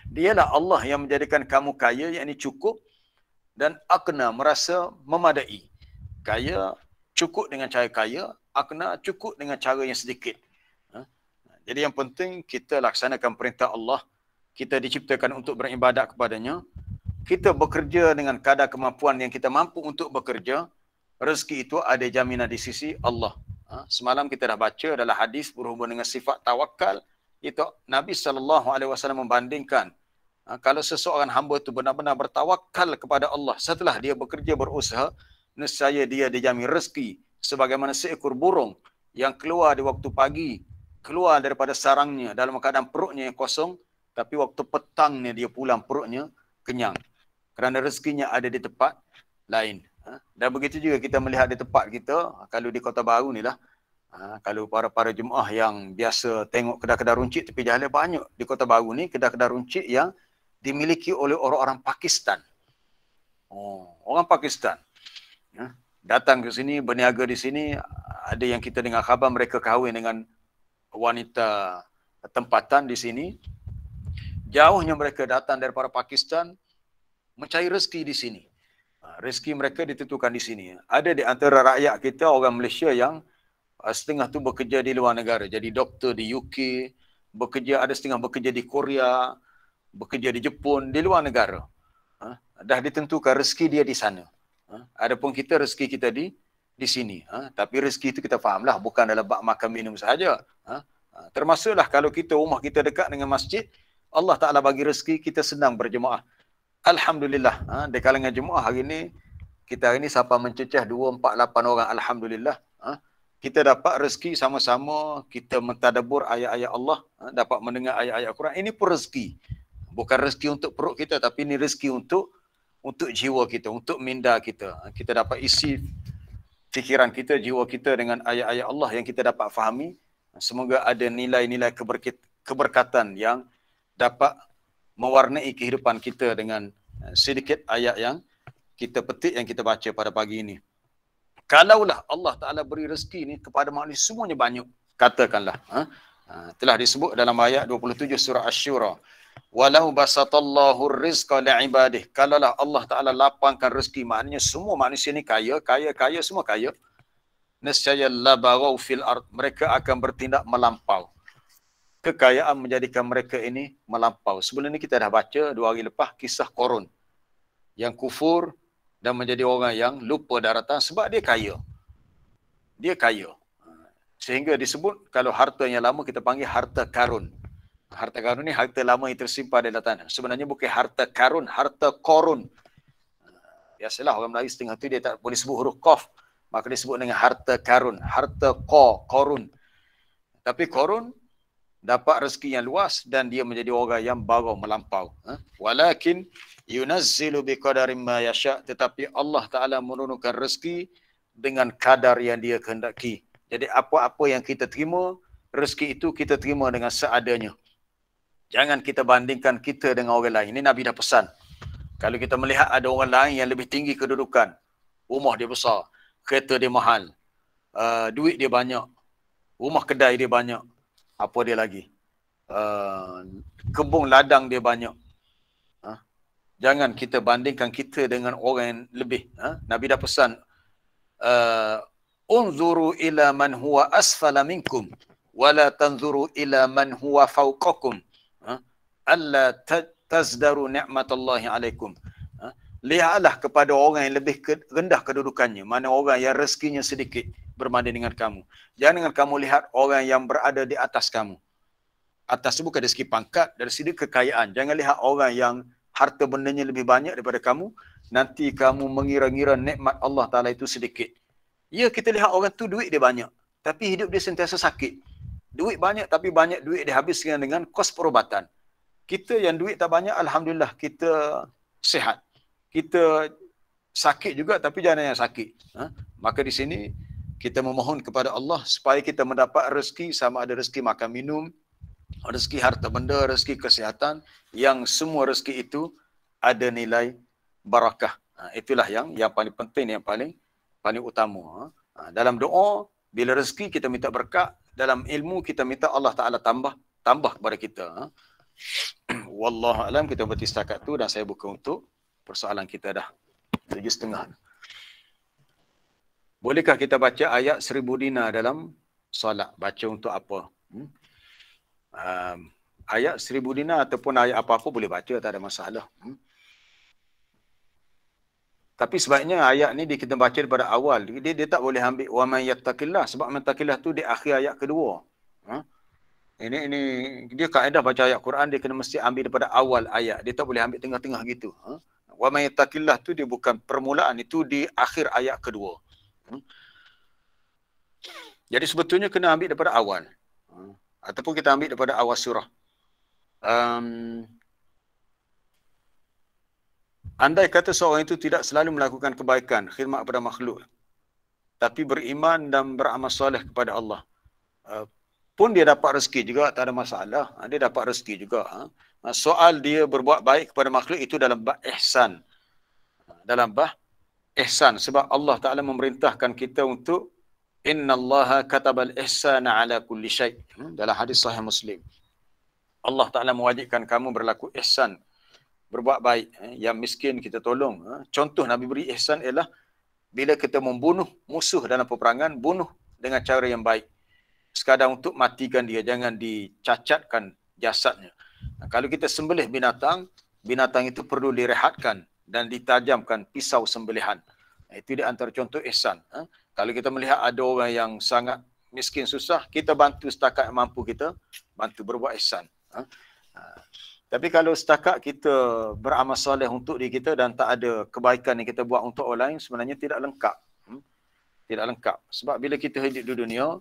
Dialah Allah yang menjadikan kamu kaya, yakni cukup, dan aqna merasa memadai. Kaya cukup dengan cara kaya, aqna cukup dengan cara yang sedikit. Jadi yang penting kita laksanakan perintah Allah. Kita diciptakan untuk beribadat kepadanya. Kita bekerja dengan kadar kemampuan yang kita mampu untuk bekerja. Rezeki itu ada jaminan di sisi Allah. Semalam kita dah baca dalam hadis berhubung dengan sifat tawakal. Itu Nabi SAW membandingkan. Kalau seseorang hamba itu benar-benar bertawakal kepada Allah setelah dia bekerja berusaha, nescaya dia dijamin rezeki. Sebagaimana seekor burung yang keluar di waktu pagi, keluar daripada sarangnya dalam keadaan perutnya yang kosong, tapi waktu petangnya dia pulang perutnya kenyang. Kerana rezekinya ada di tempat lain. Dan begitu juga kita melihat di tempat kita, kalau di Kota Baru ni lah, kalau para jemaah yang biasa tengok kedai-kedai runcit tepi jalan, banyak di Kota Baru ni kedai-kedai runcit yang dimiliki oleh orang-orang Pakistan. Orang Pakistan. Datang ke sini, berniaga di sini, ada yang kita dengar khabar mereka kahwin dengan wanita tempatan di sini. Jauhnya mereka datang daripada Pakistan mencari rezeki di sini. Rezeki mereka ditentukan di sini. Ada di antara rakyat kita orang Malaysia yang setengah tu bekerja di luar negara. Jadi doktor di UK, ada setengah bekerja di Korea, bekerja di Jepun, di luar negara. Dah ditentukan rezeki dia di sana. Adapun kita, rezeki kita di sini. Tapi rezeki itu kita fahamlah, bukan dalam bab makan minum sahaja. Termasuklah kalau rumah kita dekat dengan masjid, Allah Ta'ala bagi rezeki, kita senang berjemaah. Alhamdulillah. Di kalangan jemaah hari ni, kita hari ni siapa mencecah 2, 4, 8 orang. Alhamdulillah. Kita dapat rezeki sama-sama, kita mentadabbur ayat-ayat Allah, dapat mendengar ayat-ayat Quran. Ini pun rezeki. Bukan rezeki untuk perut kita, tapi ini rezeki untuk jiwa kita, untuk minda kita. Kita dapat isi fikiran kita, jiwa kita dengan ayat-ayat Allah yang kita dapat fahami. Semoga ada nilai-nilai keberkatan yang dapat mewarnai kehidupan kita dengan sedikit ayat yang kita petik, yang kita baca pada pagi ini. Kalaulah Allah Ta'ala beri rezeki ni kepada manusia semuanya banyak, katakanlah. Telah disebut dalam ayat 27 surah Asy-Syura. Walau basatallahu rizqa li'ibadih. Kalaulah Allah Ta'ala lapangkan rezeki, maknanya semua manusia ni kaya, semua kaya. Nescaya labarau fil ard, mereka akan bertindak melampau. Kekayaan menjadikan mereka ini melampau. Sebelum ni kita dah baca 2 hari lepas kisah Qarun yang kufur dan menjadi orang yang lupa daratan sebab dia kaya. Dia kaya. Sehingga disebut kalau harta yang lama kita panggil harta karun. Harta karun ni harta lama yang tersimpan dalam tanah. Sebenarnya bukan harta karun, harta korun. Biasalah orang Melayu setengah tu dia tak boleh sebut huruf qaf. Maka disebut dengan harta karun, harta korun. Tapi korun dapat rezeki yang luas dan dia menjadi orang yang baru melampau. Walakin yunazzilu biqadarin ma yasha, tetapi Allah Ta'ala menurunkan rezeki dengan kadar yang dia kehendaki. Jadi apa-apa yang kita terima, rezeki itu kita terima dengan seadanya. Jangan kita bandingkan kita dengan orang lain. Ini Nabi dah pesan. Kalau kita melihat ada orang lain yang lebih tinggi kedudukan, rumah dia besar, kereta dia mahal, duit dia banyak, rumah kedai dia banyak, apa dia lagi? Kebun ladang dia banyak. Jangan kita bandingkan kita dengan orang yang lebih. Nabi dah pesan, unzuru ila man huwa asfala minkum wala tanzuru ila man huwa fawqakum alla tazdaru ni'matallahi alaikum. Lihatlah kepada orang yang lebih rendah kedudukannya, mana orang yang rezekinya sedikit berbanding dengan kamu. Jangan kamu lihat orang yang berada di atas kamu. Atas itu bukan dari segi pangkat, dari segi kekayaan. Jangan lihat orang yang harta bendanya lebih banyak daripada kamu, nanti kamu mengira-ngira nikmat Allah Ta'ala itu sedikit. Ya, kita lihat orang tu duit dia banyak, tapi hidup dia sentiasa sakit. Duit banyak tapi banyak duit dia habiskan dengan kos perubatan. Kita yang duit tak banyak, alhamdulillah kita sihat. Kita sakit juga tapi jangan yang sakit. Maka di sini kita memohon kepada Allah supaya kita mendapat rezeki, sama ada rezeki makan minum, rezeki harta benda, rezeki kesihatan, yang semua rezeki itu ada nilai barakah. Itulah yang paling penting, yang paling utama. Dalam doa, bila rezeki kita minta berkat, dalam ilmu kita minta Allah Ta'ala tambah kepada kita. Wallahu alam, kita berhenti setakat tu dan saya buka untuk persoalan kita dah 7.30. Bolehkah kita baca ayat 1000 dinar dalam solat? Baca untuk apa? Ayat 1000 dinar ataupun ayat apa-apa boleh baca, tak ada masalah. Tapi sebaiknya ayat ni kita baca daripada awal. Dia tak boleh ambil wa man yattaqillah, sebab man yattaqillah tu di akhir ayat kedua. Ini dia kaedah baca ayat Quran, dia kena mesti ambil daripada awal ayat. Dia tak boleh ambil tengah-tengah gitu. Wa man yattaqillah tu dia bukan permulaan, itu di akhir ayat kedua. Jadi sebetulnya kena ambil daripada awal. Ataupun kita ambil daripada awal surah. Andai kata seorang itu tidak selalu melakukan kebaikan, khidmat kepada makhluk, tapi beriman dan beramal soleh kepada Allah, pun dia dapat rezeki juga, tak ada masalah. Dia dapat rezeki juga. Soal dia berbuat baik kepada makhluk itu dalam bab ihsan. Dalam bab ihsan. Sebab Allah Ta'ala memerintahkan kita untuk innallaha katabal ihsana ala kulli syai'. Dalam hadis sahih Muslim, Allah Ta'ala mewajibkan kamu berlaku ihsan, berbuat baik. Yang miskin kita tolong. Contoh Nabi beri ihsan ialah bila kita membunuh musuh dalam peperangan, bunuh dengan cara yang baik. Sekadar untuk matikan dia, jangan dicacatkan jasadnya. Kalau kita sembelih binatang, binatang itu perlu direhatkan dan ditajamkan pisau sembelihan. Itu di antara contoh ihsan. Kalau kita melihat ada orang yang sangat miskin, susah, kita bantu setakat mampu kita, bantu berbuat ihsan. Tapi kalau setakat kita beramal soleh untuk diri kita dan tak ada kebaikan yang kita buat untuk orang lain, sebenarnya tidak lengkap. Tidak lengkap. Sebab bila kita hidup di dunia,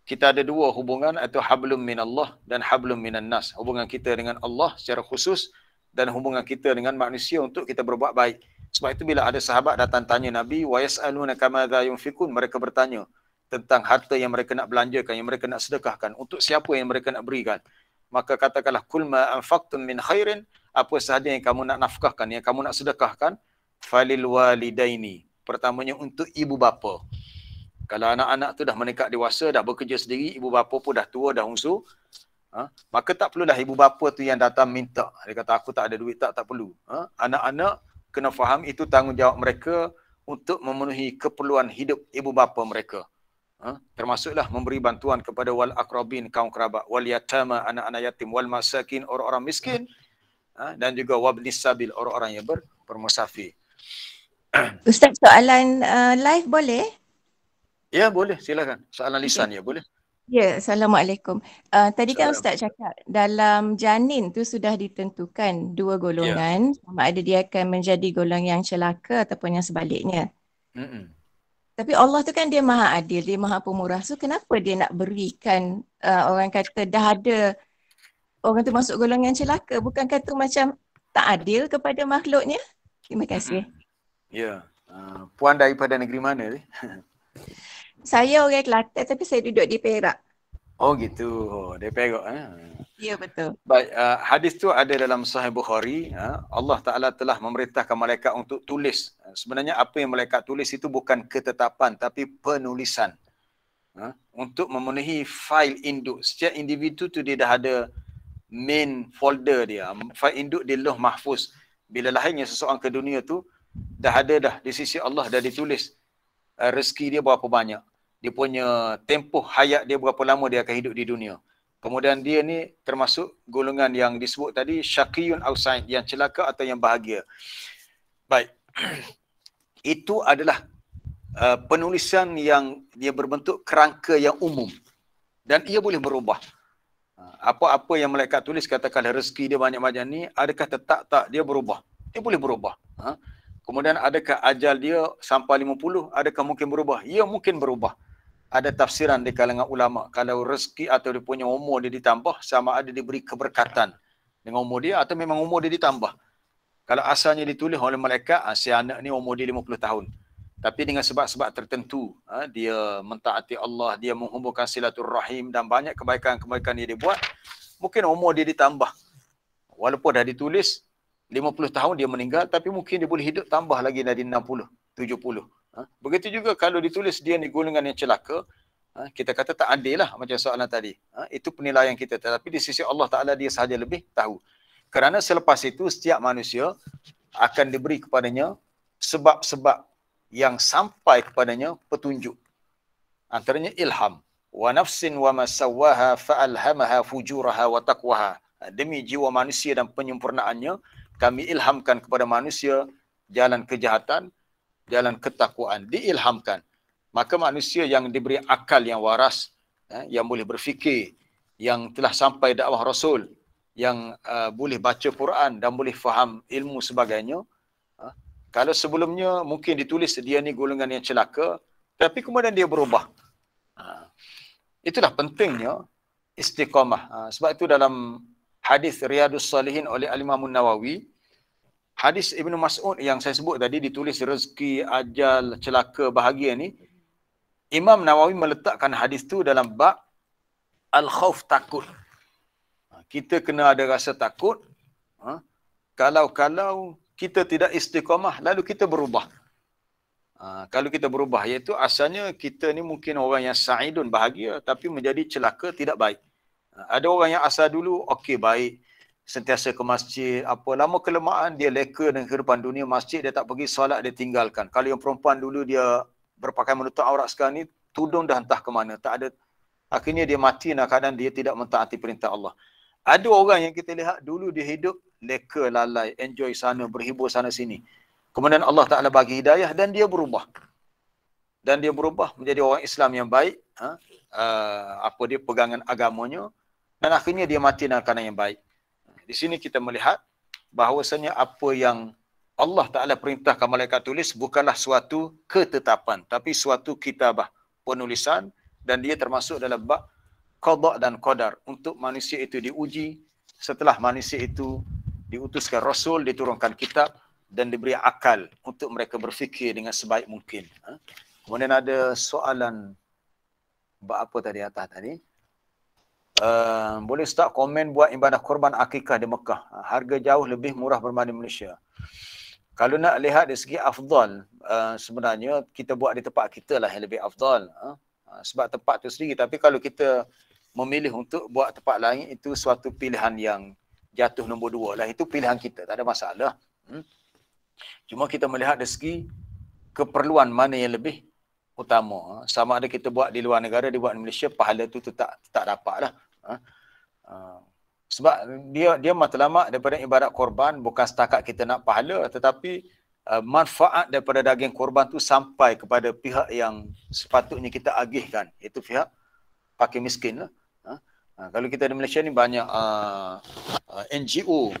kita ada dua hubungan, iaitu hablum minallah dan hablum minan nas. Hubungan kita dengan Allah secara khusus dan hubungan kita dengan manusia untuk kita berbuat baik. Sebab itu bila ada sahabat datang tanya Nabi, wa yas'alunaka madza yunfikun, mereka bertanya tentang harta yang mereka nak belanjakan, yang mereka nak sedekahkan, untuk siapa yang mereka nak berikan. Maka katakanlah kul ma anfaqtum min khairin, apa sahaja yang kamu nak nafkahkan, yang kamu nak sedekahkan, falil walidaini, pertamanya untuk ibu bapa. Kalau anak-anak tu dah meningkat dewasa, dah bekerja sendiri, ibu bapa pun dah tua, dah ungsu, maka tak perlulah ibu bapa tu yang datang minta. Dia kata aku tak ada duit, tak perlu. Anak-anak kena faham itu tanggungjawab mereka untuk memenuhi keperluan hidup ibu bapa mereka. Termasuklah memberi bantuan kepada wal aqrabin, kaum kerabat, wal yatama, anak-anak yatim, wal masakin, orang-orang miskin, dan juga wabnis sabil, orang-orang yang bermusafir. Ustaz, soalan live boleh? Ya, boleh, silakan. Soalan lisan ya, boleh. Ya, Assalamualaikum. Tadi kan Ustaz cakap dalam janin tu sudah ditentukan dua golongan, sama ada dia akan menjadi golongan yang celaka ataupun yang sebaliknya. Tapi Allah tu kan dia maha adil, dia maha pemurah. So kenapa dia nak berikan orang kata dah ada orang tu masuk golongan celaka? Bukankah tu macam tak adil kepada makhluknya? Terima kasih. Ya. Puan daripada negeri mana ni? Saya orang Kelantan tapi saya duduk di Perak. Oh gitu. Di Perak. Ya, betul. Baik, hadis tu ada dalam Sahih Bukhari. Allah Ta'ala telah memerintahkan malaikat untuk tulis. Sebenarnya apa yang malaikat tulis itu bukan ketetapan tapi penulisan. Untuk memenuhi fail induk. Setiap individu tu dia dah ada main folder dia. Fail induk di Lauh Mahfuz. Bila lahirnya seseorang ke dunia tu, dah ada dah di sisi Allah, dah ditulis. rezeki dia berapa banyak. Dia punya tempoh hayat dia berapa lama dia akan hidup di dunia. Kemudian dia ni termasuk golongan yang disebut tadi syaqiyun aw sa'id, yang celaka atau yang bahagia. Baik. Itu adalah penulisan yang dia berbentuk kerangka yang umum dan ia boleh berubah. Apa-apa yang malaikat tulis, katakanlah rezeki dia banyak-banyak ni, adakah tetap tak dia berubah? Dia boleh berubah. Kemudian adakah ajal dia sampai 50, adakah mungkin berubah? Ya, mungkin berubah. Ada tafsiran di kalangan ulama, kalau rezeki atau dia punya umur dia ditambah, sama ada diberi keberkatan dengan umur dia atau memang umur dia ditambah. Kalau asalnya ditulis oleh malaikat, si anak ni umur dia 50 tahun. Tapi dengan sebab-sebab tertentu, dia mentaati Allah, dia menghubungkan silaturrahim dan banyak kebaikan-kebaikan yang dia buat, mungkin umur dia ditambah. Walaupun dah ditulis 50 tahun dia meninggal, tapi mungkin dia boleh hidup tambah lagi dari 60, 70. Begitu juga kalau ditulis dia ni golongan yang celaka, kita kata tak adil lah macam soalan tadi. Itu penilaian kita. Tetapi di sisi Allah Ta'ala dia sahaja lebih tahu. Kerana selepas itu setiap manusia akan diberi kepadanya sebab-sebab yang sampai kepadanya petunjuk. Antaranya ilham. Wa nafsin wa ma sawwaha fa'alhamaha fujuraha wa taqwaha. Demi jiwa manusia dan penyempurnaannya, kami ilhamkan kepada manusia jalan kejahatan, jalan ketakwaan. Diilhamkan. Maka manusia yang diberi akal yang waras, yang boleh berfikir, yang telah sampai dakwah Rasul, yang boleh baca Quran dan boleh faham ilmu sebagainya. Kalau sebelumnya mungkin ditulis dia ni golongan yang celaka, tapi kemudian dia berubah. Itulah pentingnya istiqamah. Sebab itu dalam hadis Riyadus Salihin oleh Al-Imam Nawawi, hadis Ibnu Mas'ud yang saya sebut tadi, ditulis rezeki, ajal, celaka, bahagia ni, Imam Nawawi meletakkan hadis tu dalam bab al-khauf, takut. Kita kena ada rasa takut. Kalau kita tidak istiqamah, lalu kita berubah. Kalau kita berubah, iaitu asalnya kita ni mungkin orang yang sa'idun, bahagia, tapi menjadi celaka, tidak baik. Ada orang yang asal dulu, okey, baik, sentiasa ke masjid, apa lama kelamaan dia leka dengan kehidupan dunia, masjid dia tak pergi, solat dia tinggalkan. Kalau yang perempuan dulu dia berpakaian menutup aurat, sekarang ni tudung dah entah ke mana, tak ada. Akhirnya dia mati dalam keadaan dia tidak mentaati perintah Allah. Ada orang yang kita lihat dulu dia hidup leka, lalai, enjoy sana, berhibur sana sini. Kemudian Allah Ta'ala bagi hidayah dan dia berubah. Dan dia berubah menjadi orang Islam yang baik. Dia pegangan agamanya. Dan akhirnya dia mati dalam keadaan yang baik. Di sini kita melihat bahawasanya apa yang Allah Ta'ala perintahkan malaikat tulis bukanlah suatu ketetapan, tapi suatu kitabah, penulisan, dan dia termasuk dalam bab qada dan qadar, untuk manusia itu diuji. Setelah manusia itu diutuskan Rasul, diturunkan kitab dan diberi akal untuk mereka berfikir dengan sebaik mungkin. Kemudian ada soalan bab apa tadi atas tadi? Boleh Ustaz komen buat ibadah korban akikah di Mekah? Harga jauh lebih murah berbanding Malaysia. Kalau nak lihat dari segi afdal, sebenarnya kita buat di tempat kita lah yang lebih afdal. Sebab tempat tu sendiri. Tapi kalau kita memilih untuk buat tempat lain, itu suatu pilihan yang jatuh nombor 2 lah. Itu pilihan kita, tak ada masalah. Cuma kita melihat dari segi keperluan mana yang lebih utama. Sama ada kita buat di luar negara, dia buat di Malaysia, pahala tu tak dapat lah. Sebab dia matlamat daripada ibadat korban bukan setakat kita nak pahala, tetapi manfaat daripada daging korban tu sampai kepada pihak yang sepatutnya kita agihkan, iaitu pihak fakir miskin lah. Kalau kita di Malaysia ni banyak NGO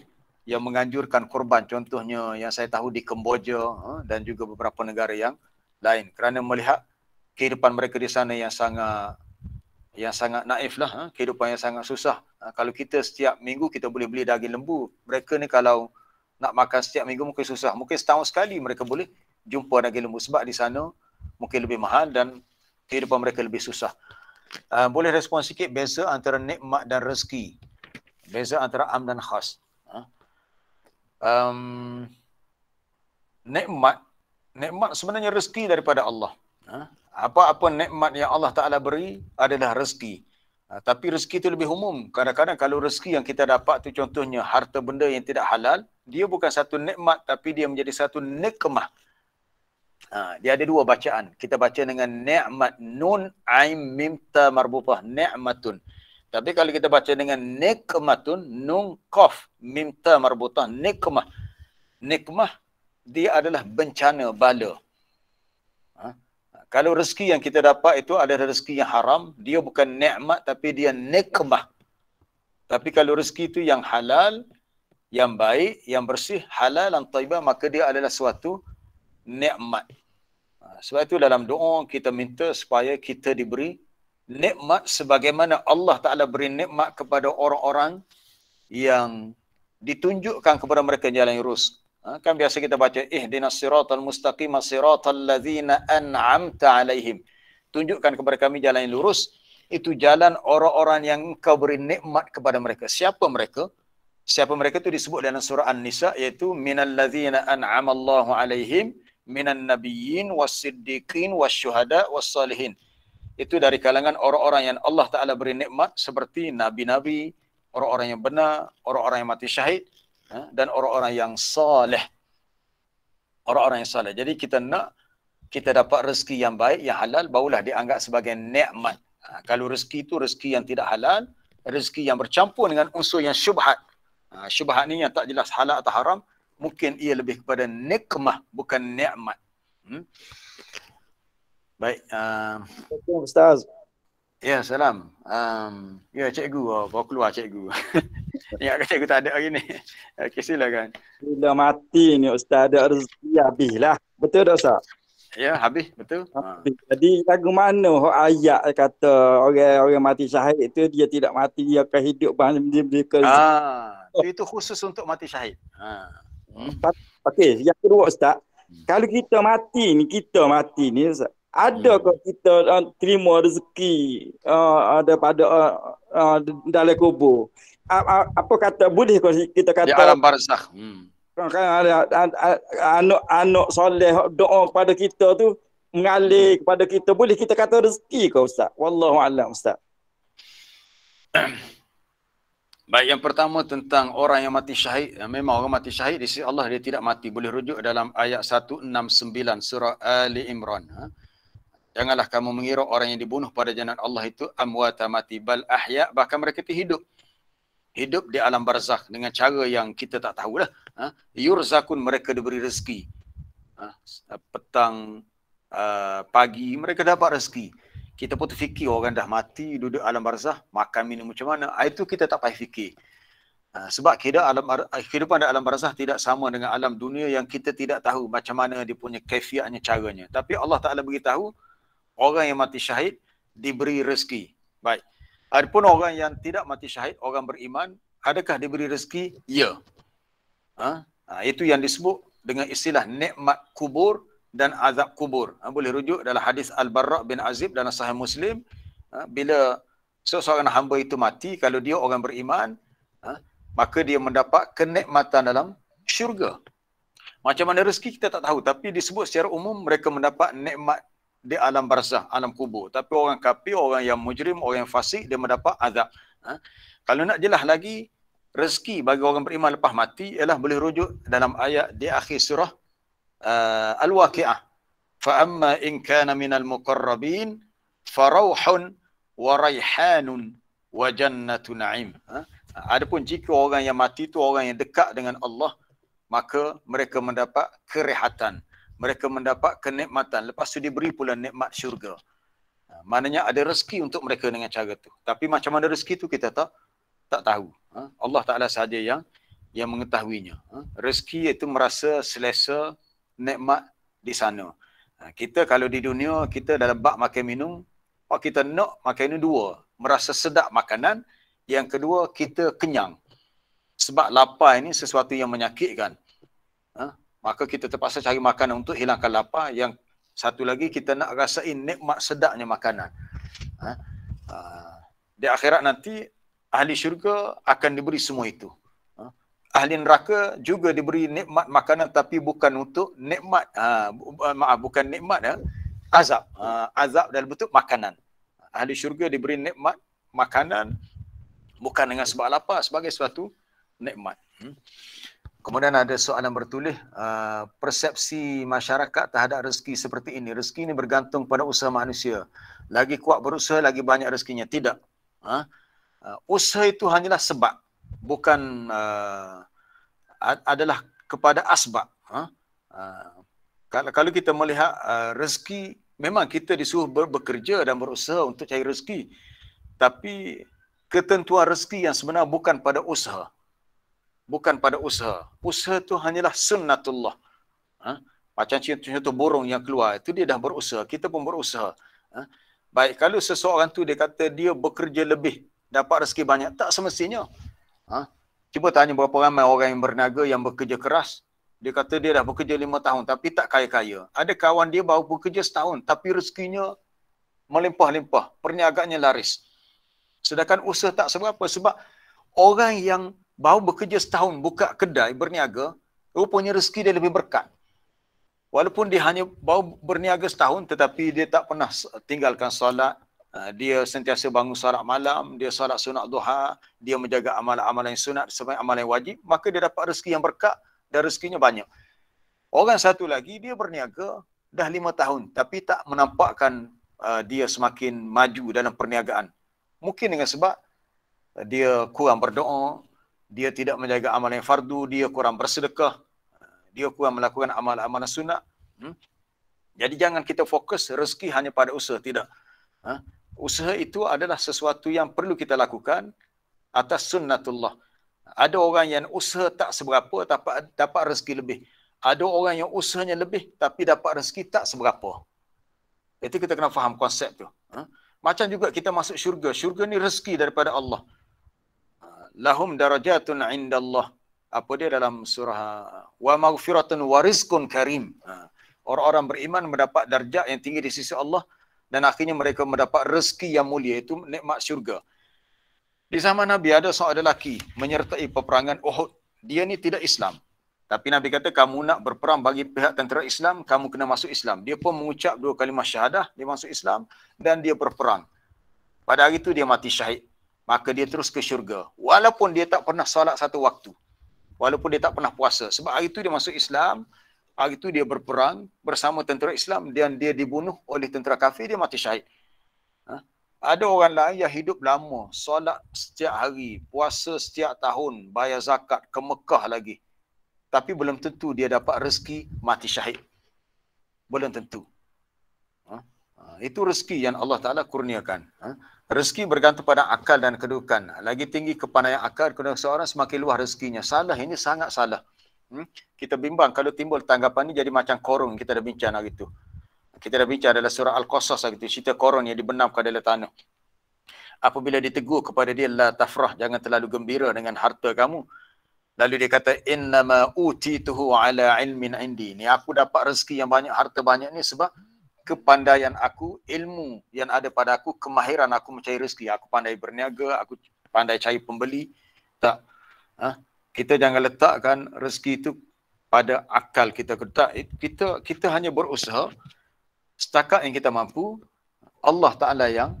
yang menganjurkan korban, contohnya yang saya tahu di Kemboja dan juga beberapa negara yang lain, kerana melihat kehidupan mereka di sana yang sangat naif lah, kehidupan yang sangat susah. Kalau kita setiap minggu kita boleh beli daging lembu, mereka ni kalau nak makan setiap minggu mungkin susah. Mungkin setahun sekali mereka boleh jumpa daging lembu, sebab di sana mungkin lebih mahal dan kehidupan mereka lebih susah. Boleh respon sikit beza antara nikmat dan rezeki, beza antara am dan khas? Nikmat sebenarnya rezeki daripada Allah. Apa-apa nikmat yang Allah Ta'ala beri adalah rezeki. Tapi rezeki itu lebih umum. Kadang-kadang kalau rezeki yang kita dapat tu, contohnya harta benda yang tidak halal, dia bukan satu nikmat, tapi dia menjadi satu nikmah. Dia ada dua bacaan. Kita baca dengan ni'mat, nun ain mim ta marbutah, ni'matun. Tapi kalau kita baca dengan nikmatun, nun qaf mim ta marbutah, nikmah. Nikmah dia adalah bencana, bala. Kalau rezeki yang kita dapat itu adalah rezeki yang haram, dia bukan nikmat tapi dia nikmah. Tapi kalau rezeki itu yang halal, yang baik, yang bersih, halal dan taibah, maka dia adalah suatu nikmat. Sebab itu dalam doa kita minta supaya kita diberi nikmat sebagaimana Allah Ta'ala beri nikmat kepada orang-orang yang ditunjukkan kepada mereka jalan yang lurus. Kan biasa kita baca ihdinas siratal mustaqim siratal ladzina an'amta alaihim. Tunjukkan kepada kami jalan yang lurus. Itu jalan orang-orang yang engkau beri nikmat kepada mereka. Siapa mereka? Siapa mereka itu disebut dalam surah An-Nisa, iaitu minal ladzina an'amallahu alaihim minan nabiyyin was-siddiqin wasyuhada was-salihin. Itu dari kalangan orang-orang yang Allah Ta'ala beri nikmat seperti nabi-nabi, orang-orang yang benar, orang-orang yang mati syahid, dan orang-orang yang saleh. Orang-orang yang saleh. Jadi kita nak kita dapat rezeki yang baik, yang halal, barulah dianggap sebagai nikmat. Kalau rezeki itu rezeki yang tidak halal, rezeki yang bercampur dengan unsur yang syubhat. Syubhat ni yang tak jelas halal atau haram, mungkin ia lebih kepada nikmah, bukan nikmat. Baik. Assalamualaikum Ustaz. Ya, salam. Ya, cikgu. Bawa keluar cikgu. Ingatkan cikgu tak ada hari ni. Okey, silakan. Bila mati ni Ustaz ada rezeki habislah. Betul tak Ustaz? Ya, habis. Betul. Jadi lagu mana ayat kata orang mati syahid itu dia tidak mati, dia akan hidup itu khusus untuk mati syahid. Okey, yang kedua Ustaz, kalau kita mati ni Ustaz, adakah kita terima rezeki daripada dalam kubur? Apa kata boleh kita kata di alam barzakh? Kan ada anak soleh doa kepada kita tu mengalir kepada kita, boleh kita kata rezeki ke Ustaz? Wallahu a'lam Ustaz. Baik, yang pertama tentang orang yang mati syahid. Memang orang mati syahid di sisi Allah dia tidak mati. Boleh rujuk dalam ayat 169 surah Ali Imran. Janganlah kamu mengira orang yang dibunuh pada jalan Allah itu amwata, mati, bal ahya, bahkan mereka itu hidup. Hidup di alam barzakh dengan cara yang kita tak tahulah. Yurzakun, mereka diberi rezeki. Petang, pagi, mereka dapat rezeki. Kita pun terfikir orang dah mati, duduk alam barzakh, makan minum macam mana. Itu kita tak payah fikir. Sebab kehidupan di alam barzakh tidak sama dengan alam dunia yang kita tidak tahu macam mana dia punya kaifiatnya, caranya. Tapi Allah Ta'ala beritahu, orang yang mati syahid diberi rezeki. Baik. Adapun orang yang tidak mati syahid, orang beriman, adakah diberi rezeki? Ya. Itu yang disebut dengan istilah nikmat kubur dan azab kubur. Boleh rujuk dalam hadis Al-Barra' bin Azib dalam Sahih Muslim. Bila seorang hamba itu mati, kalau dia orang beriman, maka dia mendapat kenikmatan dalam syurga. Macam mana rezeki kita tak tahu, tapi disebut secara umum mereka mendapat nikmat di alam barzakh, alam kubur. Tapi orang kafir, orang yang mujrim, orang yang fasik, dia mendapat azab. Kalau nak jelas lagi, rezeki bagi orang beriman lepas mati ialah boleh rujuk dalam ayat di akhir surah Al-Waqi'ah. Fa amma in kana minal muqarrabin farauhun wa raihanun wa jannatu na'im. Adapun jika orang yang mati itu orang yang dekat dengan Allah, maka mereka mendapat kerehatan, mereka mendapat kenikmatan, lepas tu diberi pula nikmat syurga. Maknanya ada rezeki untuk mereka dengan cara tu. Tapi macam mana rezeki tu kita tak tahu. Allah Ta'ala sahaja yang mengetahuinya. Rezeki itu merasa selesa, nikmat di sana. Kita kalau di dunia, kita dalam bab makan minum, kita nak makan ini dua. Merasa sedap makanan. Yang kedua, kita kenyang. Sebab lapar ini sesuatu yang menyakitkan. Maka kita terpaksa cari makanan untuk hilangkan lapar. Yang satu lagi, kita nak rasain nikmat sedapnya makanan. Di akhirat nanti, ahli syurga akan diberi semua itu. Ahli neraka juga diberi nikmat makanan, tapi bukan untuk nikmat, bukan nikmat, azab. Azab dalam bentuk makanan. Ahli syurga diberi nikmat makanan, bukan dengan sebab lapar, sebagai suatu nikmat. Kemudian ada soalan bertulis, persepsi masyarakat terhadap rezeki seperti ini. Rezeki ini bergantung pada usaha manusia. Lagi kuat berusaha, lagi banyak rezekinya. Tidak. Usaha itu hanyalah sebab. Bukan adalah kepada asbab. Kalau kita melihat rezeki, memang kita disuruh bekerja dan berusaha untuk cari rezeki. Tapi ketentuan rezeki yang sebenar bukan pada usaha. Bukan pada usaha. Usaha itu hanyalah sunnatullah. Macam contoh burung yang keluar, itu dia dah berusaha. Kita pun berusaha. Baik, kalau seseorang tu dia kata dia bekerja lebih, dapat rezeki banyak, tak semestinya. Cuba tanya berapa ramai orang yang berniaga yang bekerja keras. Dia kata dia dah bekerja 5 tahun tapi tak kaya-kaya. Ada kawan dia baru bekerja setahun tapi rezekinya melimpah-limpah. Perniagaannya laris. Sedangkan usaha tak seberapa. Sebab orang yang baru bekerja setahun buka kedai berniaga, rupanya rezeki dia lebih berkat. Walaupun dia hanya baru berniaga setahun tetapi dia tak pernah tinggalkan solat. Dia sentiasa bangun solat malam, dia solat sunat duha, dia menjaga amalan-amalan yang sunat sebagai amalan yang wajib, maka dia dapat rezeki yang berkat dan rezekinya banyak. Orang satu lagi dia berniaga dah 5 tahun tapi tak menampakkan dia semakin maju dalam perniagaan. Mungkin dengan sebab dia kurang berdoa, dia tidak menjaga amalan yang fardu, dia kurang bersedekah, dia kurang melakukan amalan-amalan sunat. Jadi jangan kita fokus rezeki hanya pada usaha, tidak. Usaha itu adalah sesuatu yang perlu kita lakukan atas sunnatullah. Ada orang yang usaha tak seberapa dapat rezeki lebih. Ada orang yang usahanya lebih tapi dapat rezeki tak seberapa. Itu kita kena faham konsep tu. Macam juga kita masuk syurga. Syurga ni rezeki daripada Allah. Lahum darajatun indallah. Apa dia dalam surah wa maghfiratun wa rizqun karim. Orang-orang beriman mendapat darjat yang tinggi di sisi Allah dan akhirnya mereka mendapat rezeki yang mulia, itu nikmat syurga. Di zaman Nabi ada seorang lelaki menyertai peperangan Uhud. Dia ni tidak Islam. Tapi Nabi kata kamu nak berperang bagi pihak tentera Islam, kamu kena masuk Islam. Dia pun mengucap 2 kalimah syahadah, dia masuk Islam dan dia berperang. Pada hari itu dia mati syahid. Maka dia terus ke syurga. Walaupun dia tak pernah solat 1 waktu. Walaupun dia tak pernah puasa. Sebab hari itu dia masuk Islam, hari itu dia berperang bersama tentera Islam dan dia dibunuh oleh tentera kafir, dia mati syahid. Ada orang lain yang hidup lama, solat setiap hari, puasa setiap tahun, bayar zakat, ke Mekah lagi. Tapi belum tentu dia dapat rezeki mati syahid. Belum tentu. Itu rezeki yang Allah Ta'ala kurniakan. Rezeki bergantung pada akal dan kedudukan. Lagi tinggi kepandaian akal kedudukan seorang, semakin luas rezekinya. Salah, ini sangat salah. Kita bimbang kalau timbul tanggapan ini jadi macam korun kita dah bincang hari itu. Kita dah bincang dalam surah Al-Qasas hari itu. Cerita korun yang dibenamkan dalam tanah. Apabila ditegur kepada dia, la tafrah, jangan terlalu gembira dengan harta kamu. Lalu dia kata, innama utituhu ala ilmin indi. Ni aku dapat rezeki yang banyak, harta banyak ni sebab kepandaian aku, ilmu yang ada pada aku, kemahiran aku mencari rezeki. Aku pandai berniaga, aku pandai cari pembeli. Tak. Kita jangan letakkan rezeki itu pada akal kita. Kita hanya berusaha setakat yang kita mampu. Allah Ta'ala yang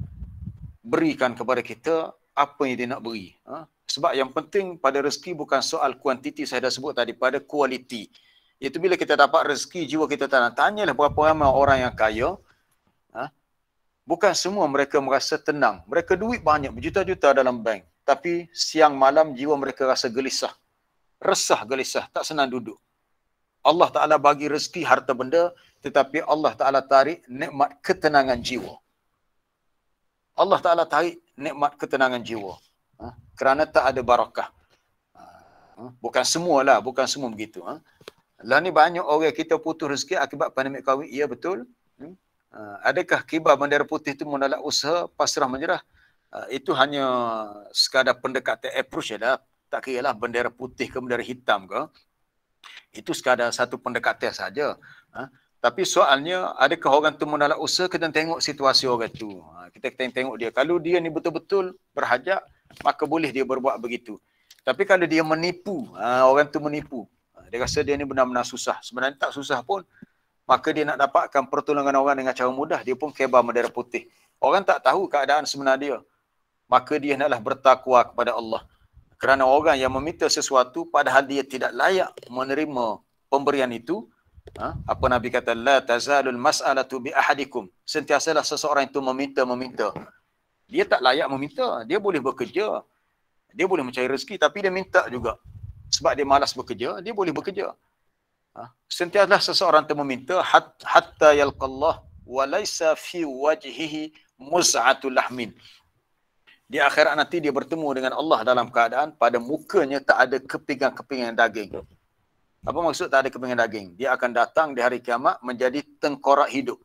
berikan kepada kita apa yang dia nak beri. Sebab yang penting pada rezeki bukan soal kuantiti saya dah sebut tadi, pada kualiti. Itu bila kita dapat rezeki, jiwa kita tanam. Tanyalah berapa ramai orang yang kaya. Bukan semua mereka merasa tenang. Mereka duit banyak, berjuta-juta dalam bank. Tapi siang malam jiwa mereka rasa gelisah. Resah, gelisah. Tak senang duduk. Allah Ta'ala bagi rezeki harta benda, tetapi Allah Ta'ala tarik nikmat ketenangan jiwa. Allah Ta'ala tarik nikmat ketenangan jiwa. Kerana tak ada barakah. Bukan semualah, bukan semua begitu. Lah ni banyak orang kita putus rezeki akibat pandemik Covid. Ya betul. Adakah kibar bendera putih itu menolak usaha, pasrah menyerah? Itu hanya sekadar pendekatan approach saja. Tak kira lah bendera putih ke bendera hitam ke. Itu sekadar satu pendekatan saja. Tapi soalnya, adakah orang tu menolak usaha? Kita tengok situasi orang tu. Kita tengok dia. Kalau dia ni betul-betul berhajat, maka boleh dia berbuat begitu. Tapi kalau dia menipu, orang tu menipu, dia rasa dia ni benar-benar susah. Sebenarnya tak susah pun. Maka dia nak dapatkan pertolongan orang dengan cara mudah. Dia pun kebar bendera putih. Orang tak tahu keadaan sebenar dia. Maka dia naklah bertakwa kepada Allah. Kerana orang yang meminta sesuatu padahal dia tidak layak menerima pemberian itu, apa Nabi kata, la tazalul mas'alatu bi ahadikum. Sentiasalah seseorang itu meminta. Dia tak layak meminta, dia boleh bekerja, dia boleh mencari rezeki, tapi dia minta juga. Sebab dia malas bekerja, dia boleh bekerja. Sentiasalah seseorang itu meminta hatta yalqallah wa laisa fi wajhihi muz'atul lahmin. Di akhirat nanti dia bertemu dengan Allah dalam keadaan pada mukanya tak ada kepingan-kepingan daging. Apa maksud tak ada kepingan daging? Dia akan datang di hari kiamat menjadi tengkorak hidup.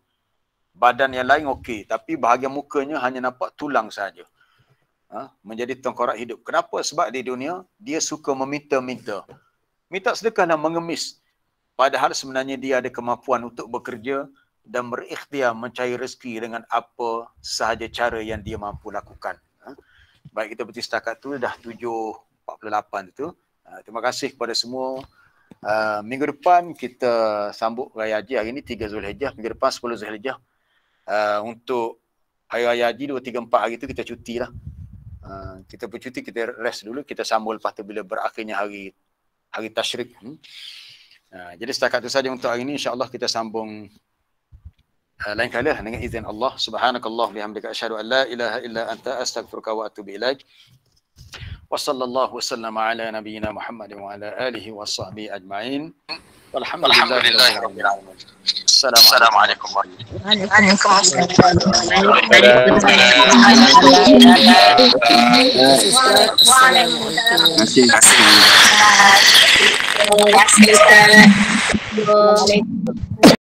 Badan yang lain okey, tapi bahagian mukanya hanya nampak tulang saja. Menjadi tengkorak hidup. Kenapa? Sebab di dunia dia suka meminta-minta. Minta sedekah dan mengemis. Padahal sebenarnya dia ada kemampuan untuk bekerja dan berikhtiar mencari rezeki dengan apa sahaja cara yang dia mampu lakukan. Baik, kita berhenti setakat tu, dah 7.48 tu. Terima kasih kepada semua. Minggu depan kita sambut Raya Haji. Hari ni 3 Zulhijjah, minggu depan 10 Zulhijjah. Untuk Hari Raya Haji 2, 3, 4 hari tu kita cuti lah. Kita bercuti, kita rest dulu, kita sambung lepas tu bila berakhirnya hari Tasyrik. Jadi setakat tu saja untuk hari ini. InsyaAllah kita sambung lain kali dengan izin Allah. Subhanakallah bihamdika asyhadu an la ilaha illa anta astaghfiruka wa atubu ilaik. Wa sallallahu wasallama ala nabiyyina Muhammadin wa ala alihi wa sahbihi ajma'in. Walhamdulillahirabbil alamin. Assalamualaikum warahmatullahi wabarakatuh.